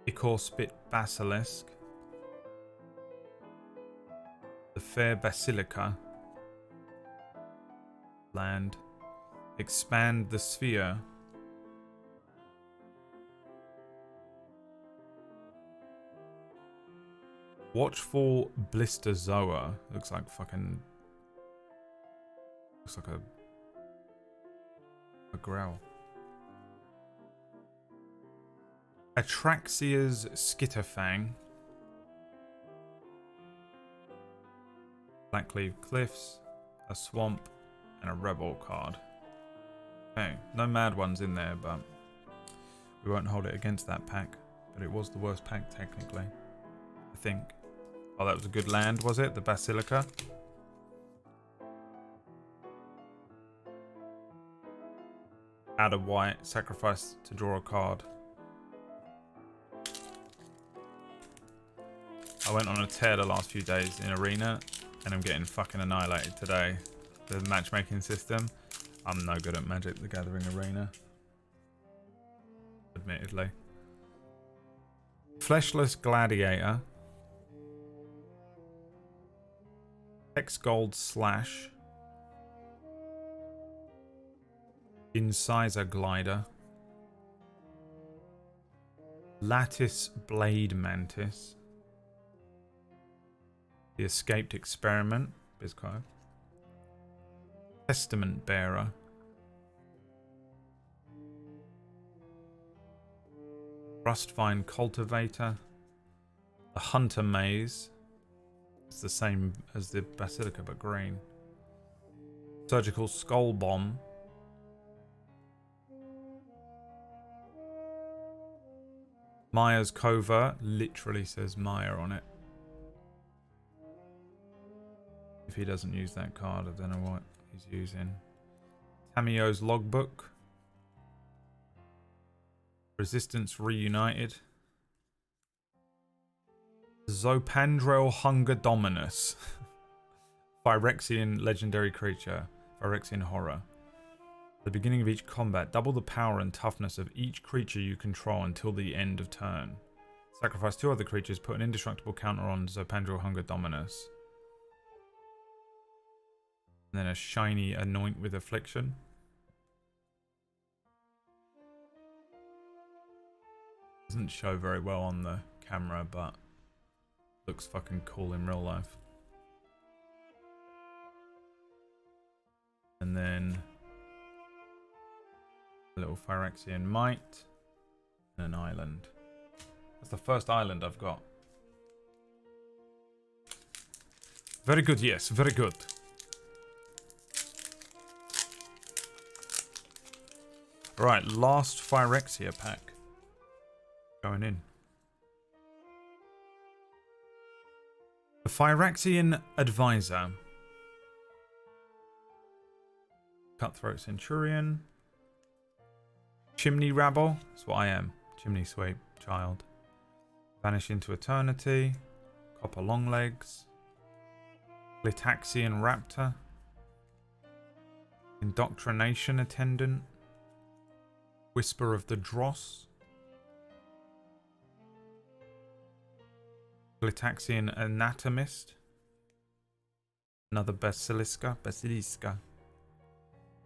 Ichor Spit Basilisk. The Fair Basilica. Land. Expand the Sphere. Watchful Blisterzoa. Looks like fucking... Looks like a growl. Atraxia's Skitterfang. Blackleaf Cliffs, a Swamp, and a Rebel card. Okay, no mad ones in there, but we won't hold it against that pack. But it was the worst pack, technically. I think. Oh, that was a good land, was it? The Basilica? Add a white, sacrifice to draw a card. I went on a tear the last few days in Arena, and I'm getting fucking annihilated today. The matchmaking system. I'm no good at Magic the Gathering Arena. Admittedly. Fleshless Gladiator. Hex Gold Slash. Incisor Glider. Lattice Blade Mantis. The Escaped Experiment. Bizcard. Testament Bearer. Rustvine Cultivator. The Hunter Maze. It's the same as the Basilica but green. Surgical Skull Bomb. Maya's Covert. Literally says Maya on it. If he doesn't use that card, I don't know what he's using. Tamiyo's Logbook. Resistance Reunited. Zopandrel Hunger Dominus. Phyrexian legendary creature. Phyrexian horror. At the beginning of each combat, double the power and toughness of each creature you control until the end of turn. Sacrifice 2 other creatures, put an indestructible counter on Zopandrel Hunger Dominus. And then a shiny Anoint with Affliction. Doesn't show very well on the camera, but looks fucking cool in real life. And then a little Phyrexian Might and an island. That's the first island I've got. Very good, yes, very good. Right, last Phyrexia pack. Going in. The Phyrexian Advisor. Cutthroat Centurion. Chimney Rabble. That's what I am. Chimney Sweep Child. Vanish into Eternity. Copper Longlegs. Glitaxian Raptor. Indoctrination Attendant. Whisper of the Dross. Glitaxian Anatomist. Another Basiliska.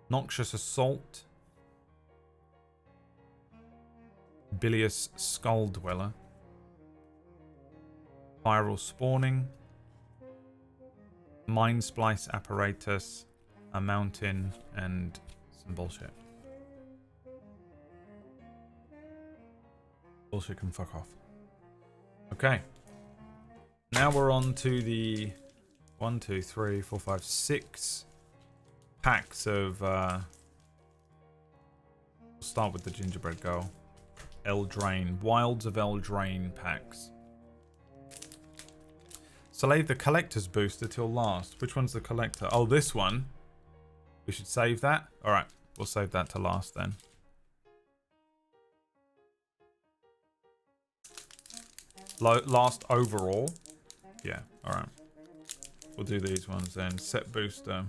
Noxious Assault. Bilious Skull Dweller. Viral Spawning. Mind Splice Apparatus. A Mountain. And some bullshit. Bullshit can fuck off. Okay. Now we're on to the 1, 2, 3, 4, 5, 6 packs of we'll start with the Gingerbread Girl. Eldraine. Wilds of Eldraine packs. Save the collector's booster till last. Which one's the collector? Oh, this one. We should save that. Alright, we'll save that to last then. Last overall. Yeah, alright. We'll do these ones then. Set booster.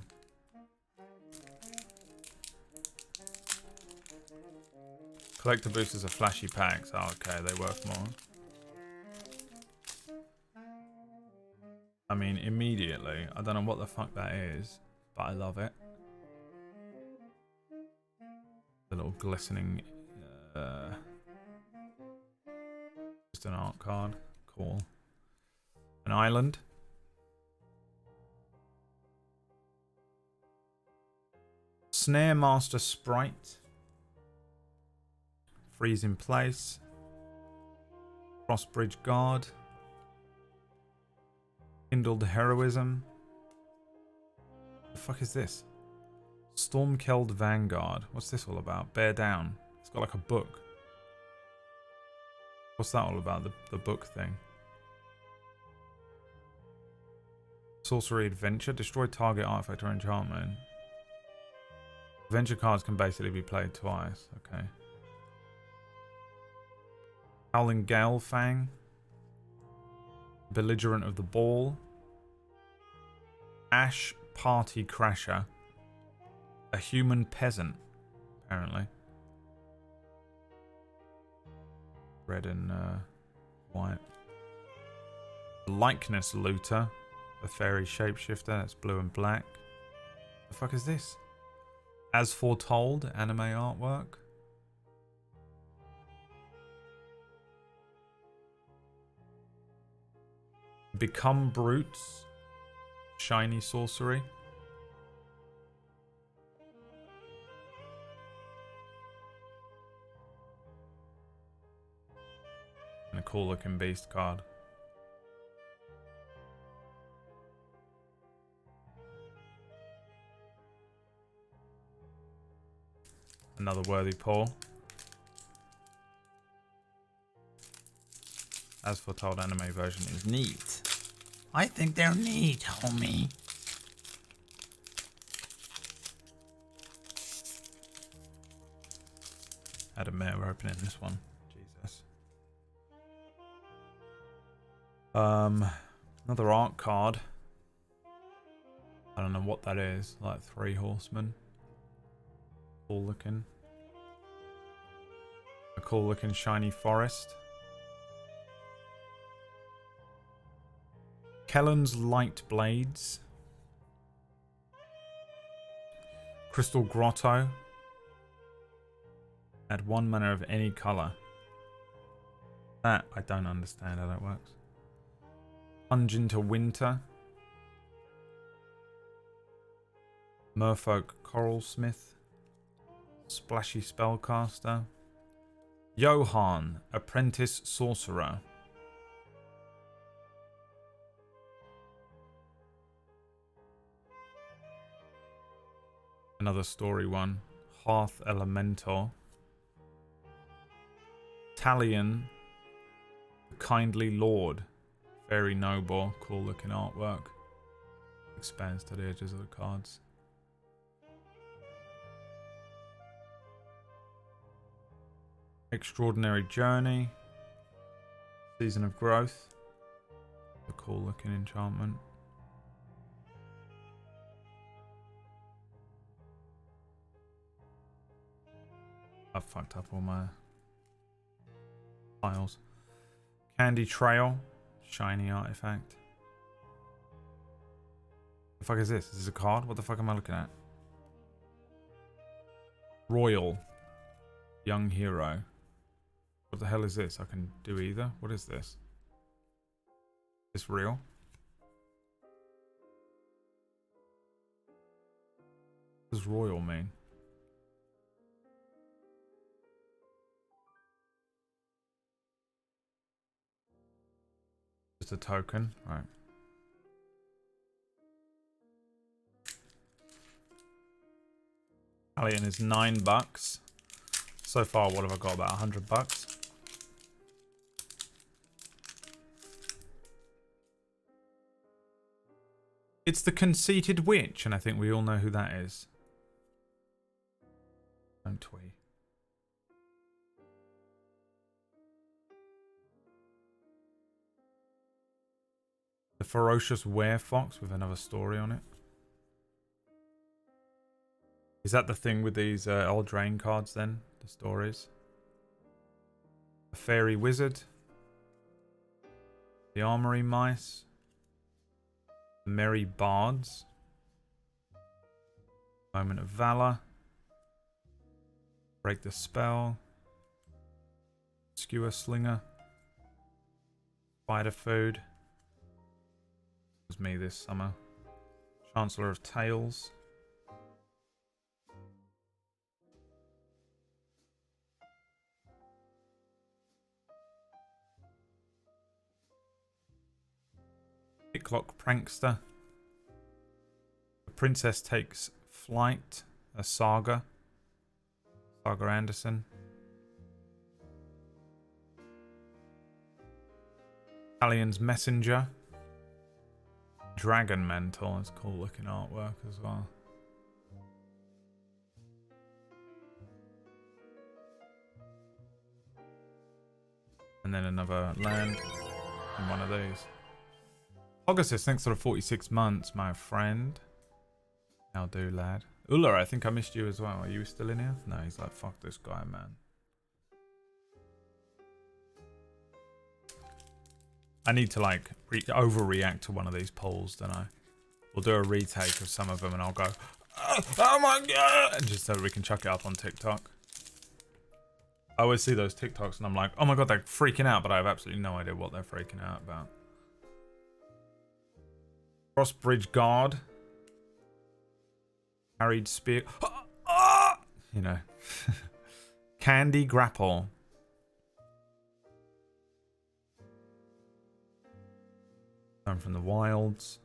Collector boosters are flashy packs. Oh, okay, they're worth more. I mean, immediately. I don't know what the fuck that is, but I love it. The little glistening... just an art card. Cool. An island. Snare Master Sprite. Freeze in Place. Crossbridge Guard. Kindled Heroism. The fuck is this? Stormkeld Vanguard. What's this all about? Bear Down. It's got like a book. What's that all about? The book thing. Sorcery Adventure. Destroy target artifact or enchantment. Adventure cards can basically be played twice. Okay. Howling Gale Fang. Belligerent of the Ball. Ash Party Crasher. A Human Peasant, apparently. Red and white. Likeness Looter. A fairy shapeshifter. That's blue and black. The fuck is this? As foretold, anime artwork. Become brutes. Shiny sorcery. And a cool looking beast card. Another worthy pull. As foretold, anime version is neat. I think they're neat, homie. Had a mare opening this one. Jesus. Another art card. I don't know what that is. Like 3 horsemen. Cool looking. A cool looking shiny forest. Kellen's light blades. Crystal grotto. Add 1 mana of any color. That I don't understand how that works. Plunge into winter. Merfolk Coralsmith. Splashy spellcaster. Johan, apprentice sorcerer. Another story one. Hearth Elementor. Talion, the kindly lord. Very noble, cool looking artwork. Expands to the edges of the cards. Extraordinary Journey. Season of Growth. A cool looking enchantment. I've fucked up all my files. Candy Trail. Shiny artifact. The fuck is this? Is this a card? What the fuck am I looking at? Royal. Young hero. What the hell is this? I can do either. What is this? Is this real? What does royal mean? Just a token, right? Alien is $9. So far, what have I got? About $100. It's the conceited witch, and I think we all know who that is. Don't we? The ferocious werefox with another story on it. Is that the thing with these Eldraine cards then? The stories? The fairy wizard. The armory mice. The merry bards. Moment of valor. Break the spell. Skewer slinger. Spider food. It was me this summer. Chancellor of Tales. Picklock Prankster. The Princess Takes Flight. A Saga. Saga Anderson. Italian's Messenger. Dragon Mantle. That's cool looking artwork as well. And then another land in one of these. Pegasus, thanks for the 46 months, my friend. How do, lad? Ulla, I think I missed you as well. Are you still in here? No, he's like, fuck this guy, man. I need to like overreact to one of these polls, don't I? We'll do a retake of some of them and I'll go, oh my god, and just so we can chuck it up on TikTok. I always see those TikToks and I'm like, oh my god, they're freaking out, but I have absolutely no idea what they're freaking out about. Crossbridge Guard. Carried Spear. You know. Candy Grapple. Come from the Wilds.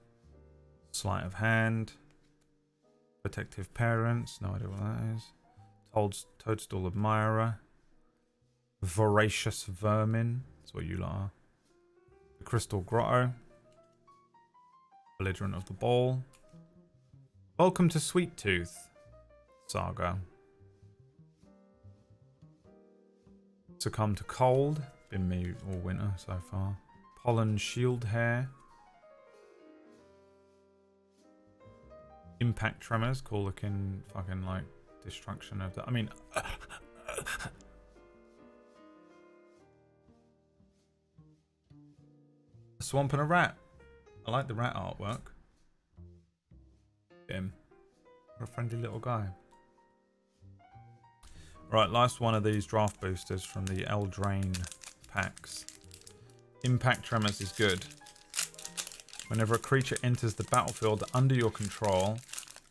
Sleight of Hand. Protective Parents. No idea what that is. Toadstool Admirer. Voracious Vermin. That's what you lot are. The Crystal Grotto. Belligerent of the Ball. Welcome to Sweet Tooth Saga. Succumb to Cold. Been me all winter so far. Pollen Shield Hair. Impact Tremors. Cool looking fucking like destruction of the... I mean... A swamp and a rat. I like the rat artwork. Him. What a friendly little guy. Right, last one of these draft boosters from the Eldraine packs. Impact Tremors is good. Whenever a creature enters the battlefield under your control,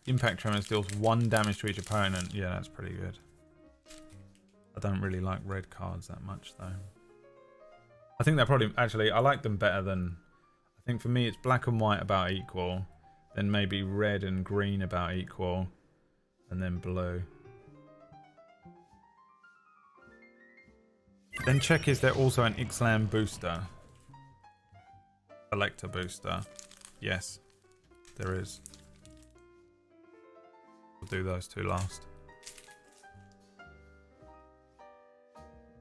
Impact Tremors deals 1 damage to each opponent. Yeah, that's pretty good. I don't really like red cards that much, though. I think they're probably... Actually, I like them better than... I think for me, it's black and white about equal. Then maybe red and green about equal. And then blue. Then check, is there also an Ixalan booster? Selector booster. Yes, there is. We'll do those two last.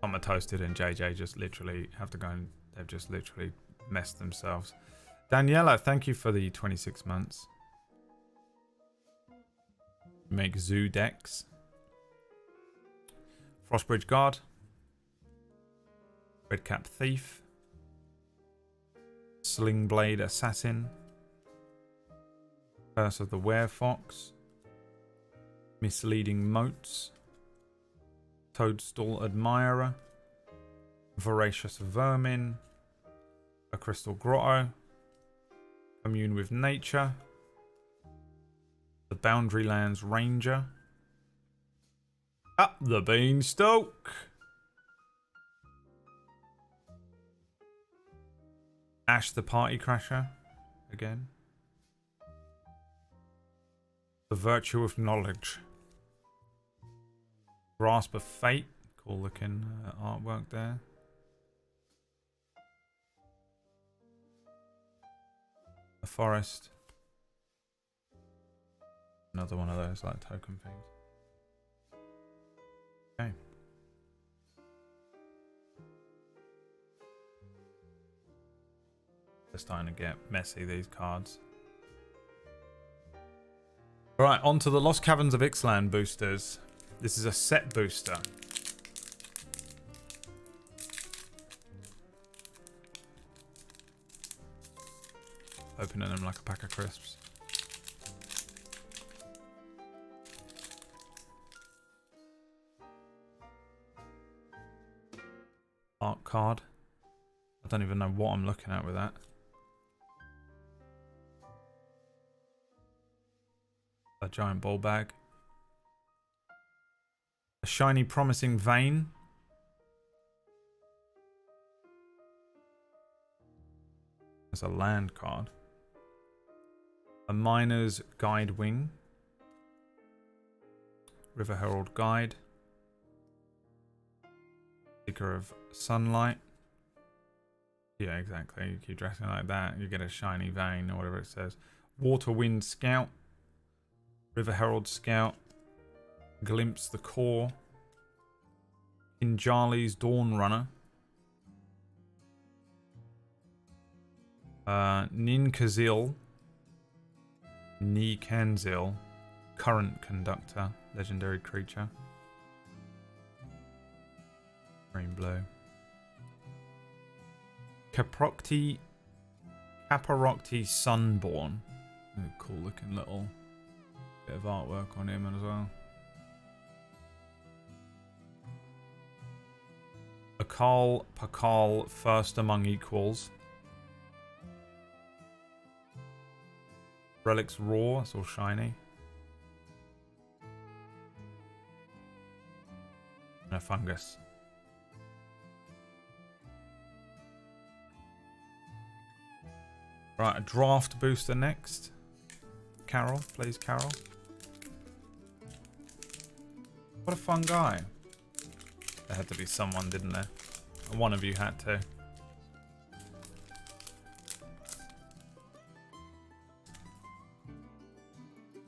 Mama Toasted and JJ just literally have to go and they've just literally messed themselves. Daniela, thank you for the 26 months. Make zoo decks. Frostbridge Guard. Redcap Thief. Slingblade Assassin. Curse of the Werefox. Misleading Motes. Toadstool Admirer. Voracious Vermin. A Crystal Grotto. Commune with Nature. The Boundarylands Ranger. Up the Beanstalk. Ash the Party Crasher. Again. The Virtue of Knowledge. Grasp of Fate. Cool looking artwork there. A Forest. Another one of those like token things. Okay. They're starting to get messy, these cards. Alright, on to the Lost Caverns of Ixalan boosters. This is a set booster. Opening them like a pack of crisps. Art card. I don't even know what I'm looking at with that. A giant ball bag. A shiny promising vein. There's a land card. A miner's guide wing. River Herald Guide. Seeker of Sunlight. Yeah, exactly. You keep dressing like that, you get a shiny vein or whatever it says. Water Wind Scout. River Herald Scout. Glimpse the Core. Kinjali's Dawn Runner. Ninkazil. Nikanzil. Current Conductor. Legendary creature. Green blue. Caprocti Sunborn. Cool looking little bit of artwork on him as well. Akal Pakal, first among equals. Relics Raw, it's all shiny. And a fungus. Right, a draft booster next. Carol, please, Carol. What a fun guy. There had to be someone, didn't there? One of you had to.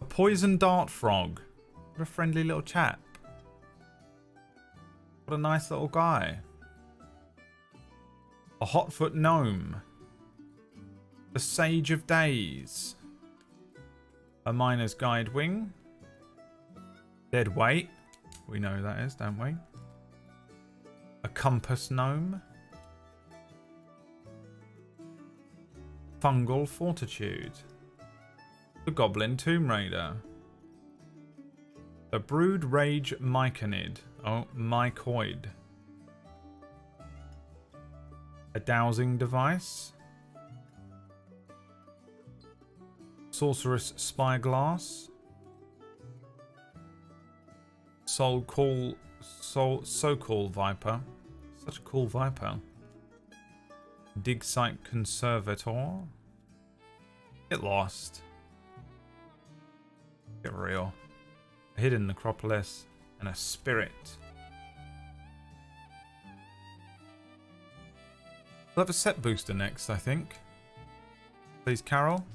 A poison dart frog. What a friendly little chap. What a nice little guy. A hotfoot gnome. The Sage of Days. A Miner's Guide Wing. Dead Weight. We know who that is, don't we? A Compass Gnome. Fungal Fortitude. The Goblin Tomb Raider. The Brood Rage Myconid. Oh, Mycoid. A Dowsing Device. Sorceress Spyglass. So-called Viper. Such a cool Viper. Dig Site Conservator. Get lost. Get real. A Hidden Necropolis. And a Spirit. We'll have a set booster next, I think. Please, Carol.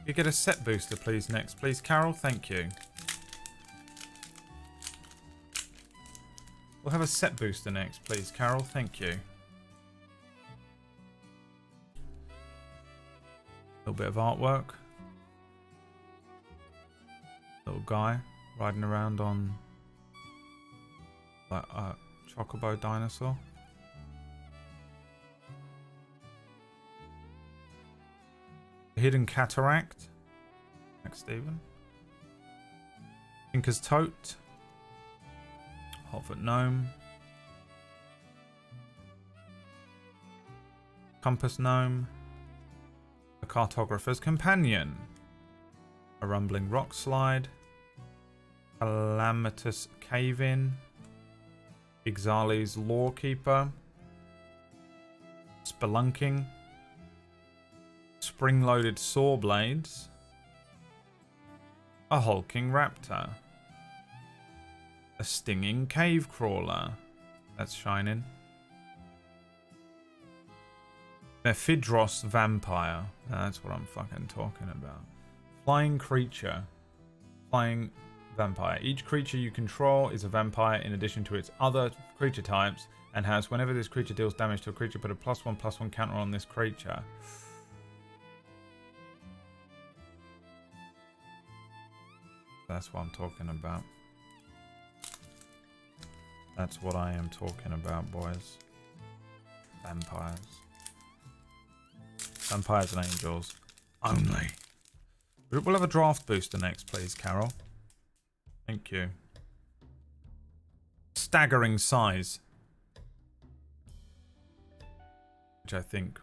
You get a set booster, please, next. Please, Carol. Thank you. We'll have a set booster next, please, Carol. Thank you. A little bit of artwork. Little guy riding around on like a chocobo dinosaur. Hidden Cataract. Thanks, Stephen. Tinker's Tote. Hotfoot Gnome. Compass Gnome. A Cartographer's Companion. A Rumbling Rock Slide. Calamitous Cave-In. Ixali's Lawkeeper. Spelunking. Spring-loaded saw blades. A hulking raptor. A stinging cave crawler. That's shining. Mephidros vampire. That's what I'm fucking talking about. Flying creature. Flying vampire. Each creature you control is a vampire in addition to its other creature types and has, whenever this creature deals damage to a creature, put a +1/+1 counter on this creature. That's what I'm talking about. That's what I am talking about, boys. Vampires. Vampires and angels. Only. We'll have a draft booster next, please, Carol. Thank you. Staggering size. Which I think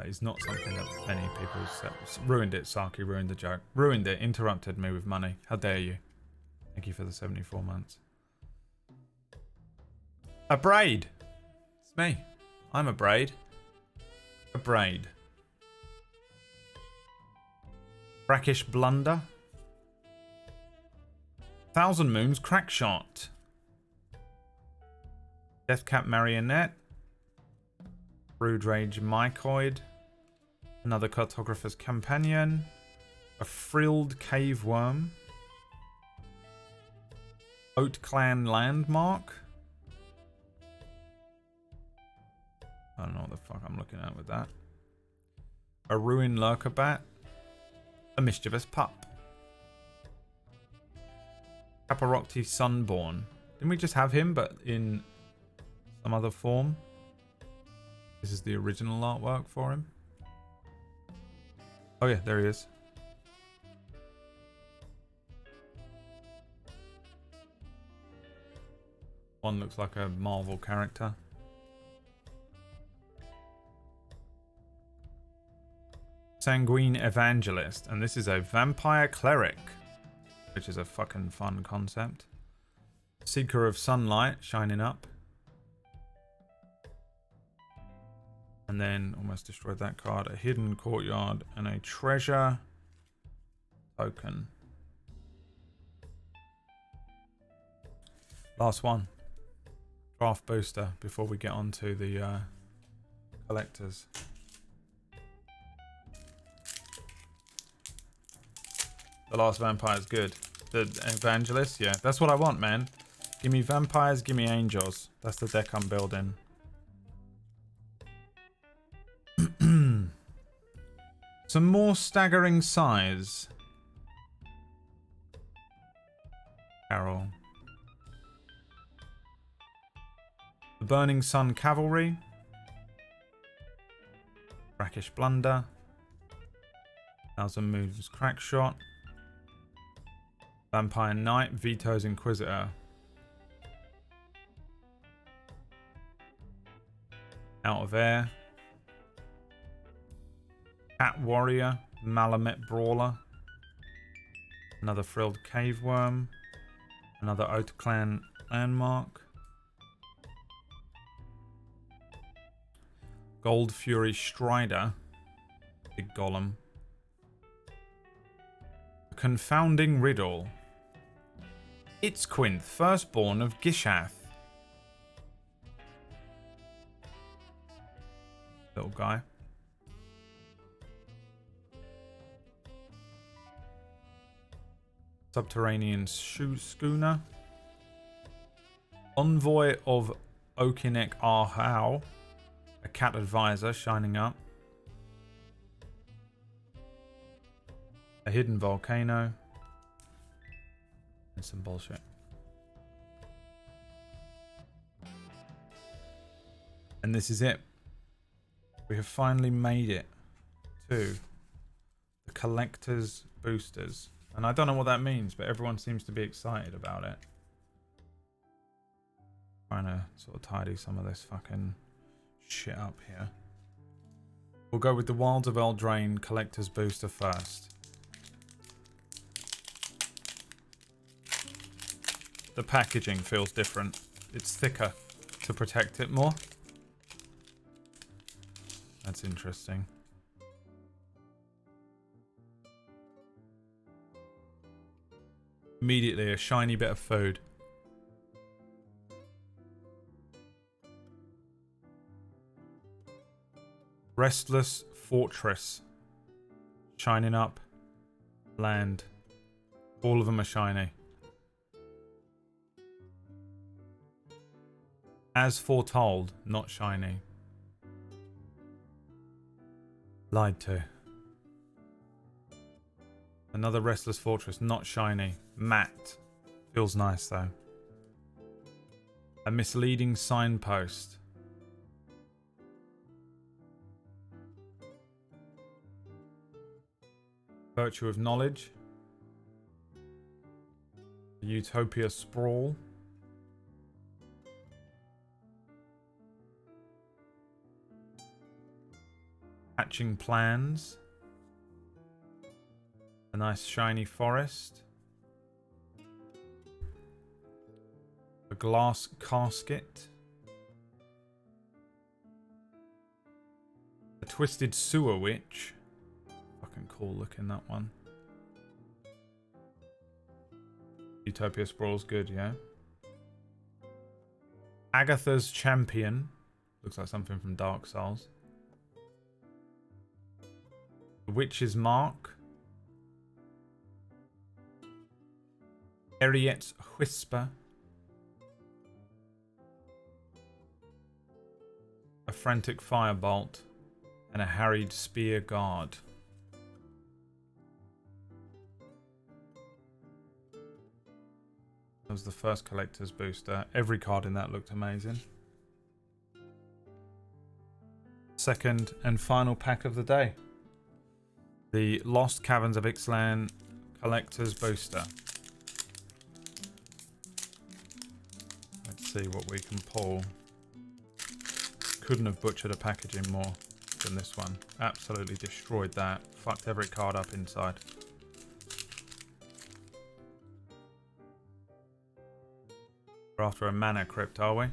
is not something that many people said. Ruined it, Saki. Ruined the joke. Ruined it. Interrupted me with money. How dare you? Thank you for the 74 months. A braid. It's me. I'm a braid. A braid. Brackish Blunder. Thousand Moons Crackshot. Deathcap Marionette. Brood Rage Mycoid. Another Cartographer's Companion. A Frilled Cave Worm. Oat Clan Landmark. I don't know what the fuck I'm looking at with that. A Ruin Lurker Bat. A Mischievous Pup. Caparocti Sunborn. Didn't we just have him, but in some other form? This is the original artwork for him. Oh yeah, there he is. One looks like a Marvel character. Sanguine Evangelist. And this is a Vampire Cleric, which is a fucking fun concept. Seeker of Sunlight, shining up. And then, almost destroyed that card. A Hidden Courtyard and a Treasure Token. Last one. Draft booster before we get on to the collectors. The last vampire is good. The Evangelist, yeah. That's what I want, man. Give me vampires, give me angels. That's the deck I'm building. Some more staggering size. Carol. The Burning Sun Cavalry. Brackish Blunder. Thousand Moves Crackshot. Vampire Knight Veto's Inquisitor. Out of Air. Cat Warrior, Malamet Brawler, another Frilled Cave Worm, another Oat Clan Landmark, Gold Fury Strider, big golem, Confounding Riddle, Itzquinth, firstborn of Gishath, little guy. Subterranean Schooner. Envoy of Okinek Arhau. A cat advisor shining up. A hidden volcano. And some bullshit. And this is it. We have finally made it to the collector's boosters. And I don't know what that means, but everyone seems to be excited about it. Trying to sort of tidy some of this fucking shit up here. We'll go with the Wilds of Eldraine Collector's Booster first. The packaging feels different. It's thicker to protect it more. That's interesting. Immediately a shiny bit of food. Restless Fortress. Shining up. Land. All of them are shiny. As foretold, not shiny. Lied to. Another Restless Fortress, not shiny. Matte. Feels nice though. A Misleading Signpost. Virtue of Knowledge. Utopia Sprawl. Hatching Plans. A nice shiny forest. A glass casket. A Twisted Sewer Witch. Fucking cool looking, that one. Utopia Sprawl's good, yeah. Agatha's Champion. Looks like something from Dark Souls. The Witch's Mark. Eriet's Whisper. A Frantic Firebolt. And a Harried Spear Guard. That was the first collector's booster. Every card in that looked amazing. second and final pack of the day. The Lost Caverns of Ixalan Collector's Booster. Let's see what we can pull. Couldn't have butchered a packaging more than this one. Absolutely destroyed that. Fucked every card up inside. We're after a mana crypt, are we?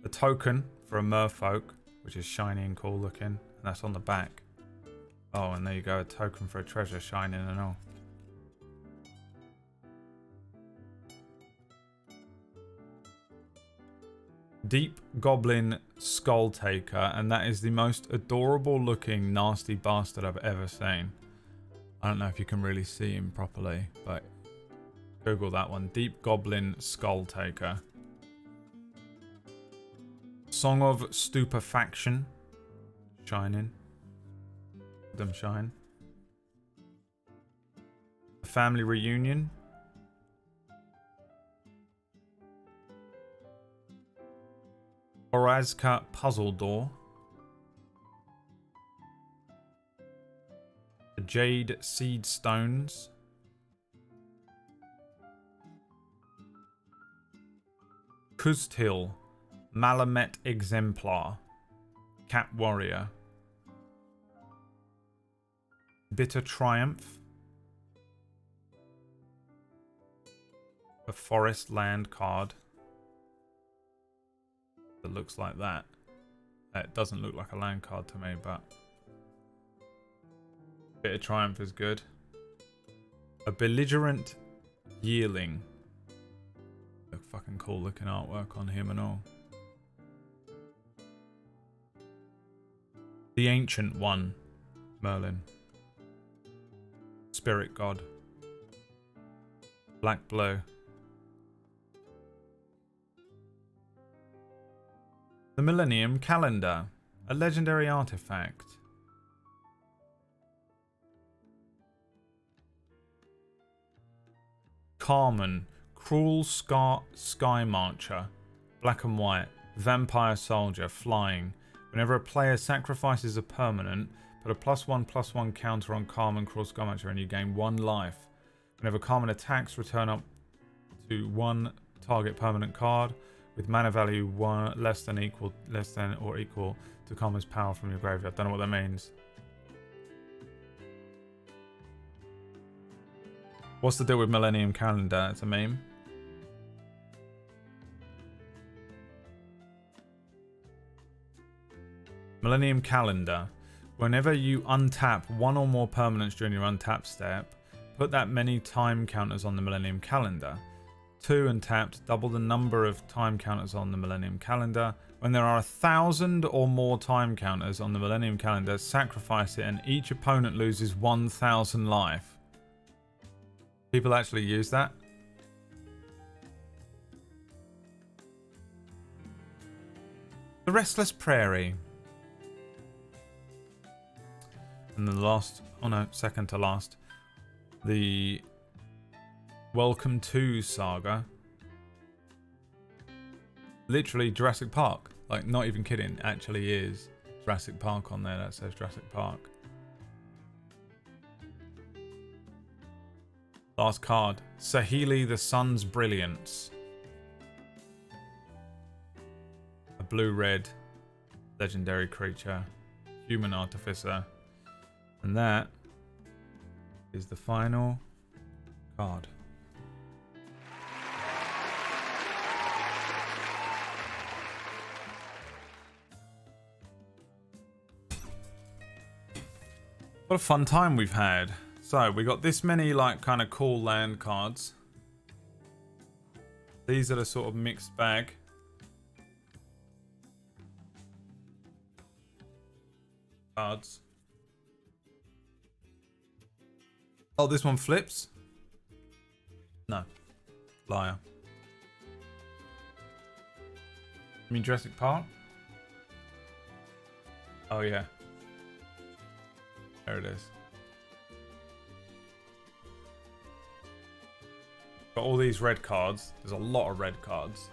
A token for a merfolk, which is shiny and cool looking, and that's on the back. Oh, and there you go, a token for a treasure, shining and all. Deep Goblin Skull Taker, and that is the most adorable looking nasty bastard I've ever seen. I don't know if you can really see him properly, but Google that one. Deep Goblin Skull Taker. Song of Stupefaction. Shining. Them shine. A Family Reunion. Orazka Puzzle Door. The Jade Seed Stones. Kuztil Malamet Exemplar. Cat Warrior. Bitter Triumph. A Forest Land card. That looks like that. It doesn't look like a land card to me, but Bitter Triumph is good. A Belligerent Yearling. A fucking cool looking artwork on him and all. The Ancient One. Merlin. Spirit God. Black Blue. The Millennium Calendar. A legendary artifact. Carmen. Cruel Sky Marcher. Black and white. Vampire Soldier. Flying. Whenever a player sacrifices a permanent, put a +1/+1 counter on Carmen Cruel Sky Marcher and you gain 1 life. Whenever Carmen attacks, return up to 1 target permanent card with mana value less than or equal to Carmen's power from your graveyard. Don't know what that means. What's the deal with Millennium Calendar? It's a meme. Millennium Calendar. Whenever you untap 1 or more permanents during your untap step, put that many time counters on the Millennium Calendar. 2 untapped, double the number of time counters on the Millennium Calendar. When there are 1,000 or more time counters on the Millennium Calendar, sacrifice it and each opponent loses 1,000 life. People actually use that? The Restless Prairie. And the last, oh no, second to last, the Welcome to Saga. Literally Jurassic Park. Like, not even kidding, actually is Jurassic Park on there. That says Jurassic Park. Last card. Sahili the Sun's Brilliance. A blue-red legendary creature. Human Artificer. And that is the final card. What a fun time we've had. So we got this many like kind of cool land cards. These are the sort of mixed bag. Cards. Oh, this one flips? No. Liar. You mean Jurassic Park? Oh, yeah. There it is. Got all these red cards. There's a lot of red cards.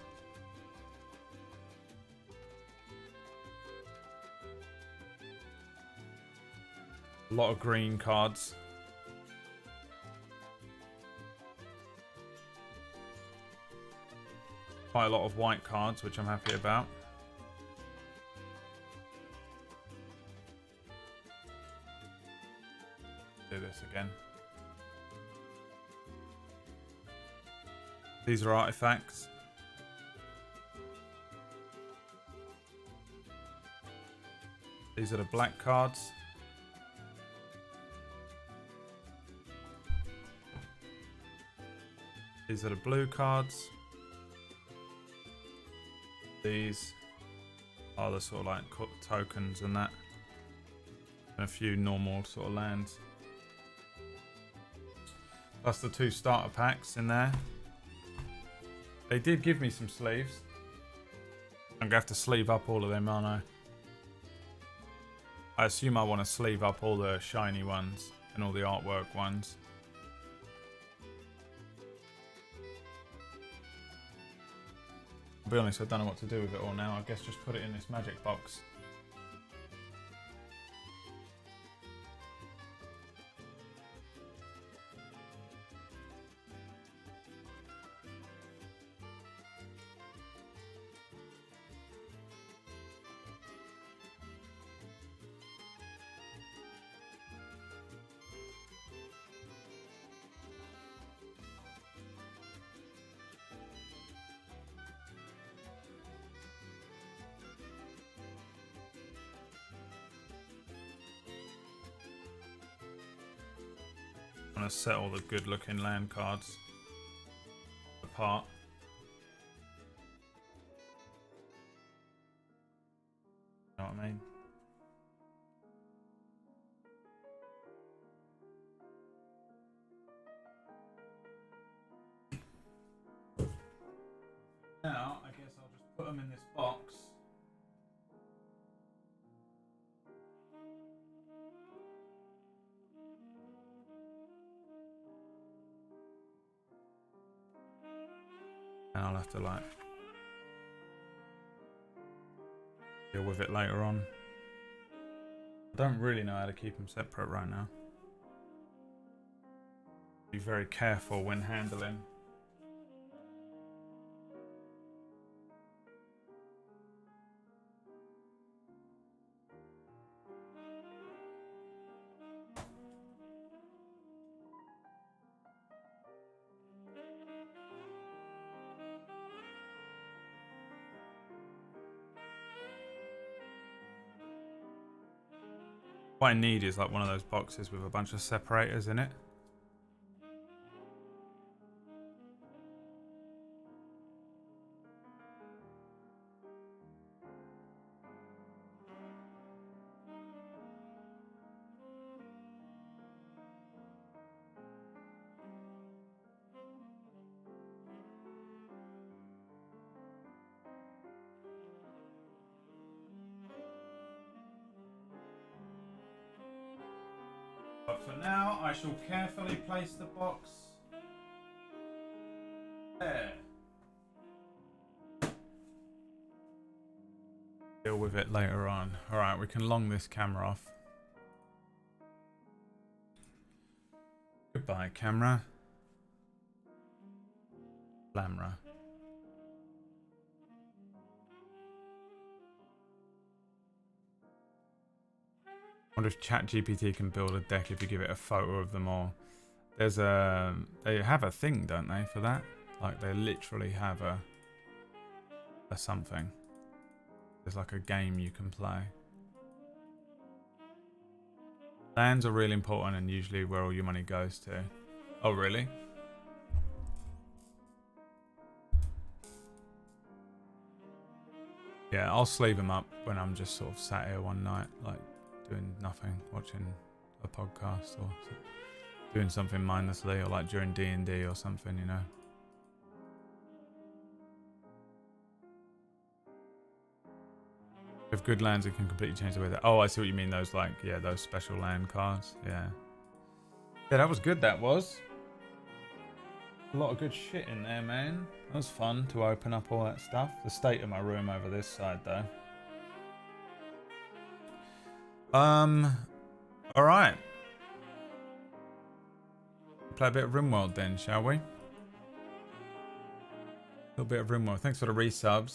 A lot of green cards. Quite a lot of white cards, which I'm happy about. Do this again. These are artifacts. These are the black cards. These are the blue cards. These are the sort of like tokens and that. And a few normal sort of lands. Plus the 2 starter packs in there. They did give me some sleeves. I'm going to have to sleeve up all of them, aren't I? I assume I want to sleeve up all the shiny ones and all the artwork ones. I'll be honest, I don't know what to do with it all now. I guess just put it in this magic box. I'm going to set all the good looking land cards apart. You know what I mean? Now, I guess I'll just put them in this box. And I'll have to like deal with it later on. I don't really know how to keep them separate right now. Be very careful when handling. What I need is like one of those boxes with a bunch of separators in it. But for now, I shall carefully place the box there. Deal with it later on. Alright, we can long this camera off. Goodbye, camera. Lamra. I wonder if ChatGPT can build a deck if you give it a photo of them all. There's a... They have a thing, don't they, for that? Like, they literally have a something. There's like a game you can play. Lands are really important and usually where all your money goes to. Oh, really? Yeah, I'll sleeve them up when I'm just sort of sat here one night, like doing nothing, watching a podcast or doing something mindlessly, or like during D&D or something, you know. With good lands, it can completely change the way that... Oh, I see what you mean. Those, like, yeah, those special land cards. Yeah. Yeah, that was good, that was. A lot of good shit in there, man. That was fun to open up all that stuff. The state of my room over this side, though. All right. Play a bit of RimWorld then, shall we? A little bit of RimWorld. Thanks for the resubs.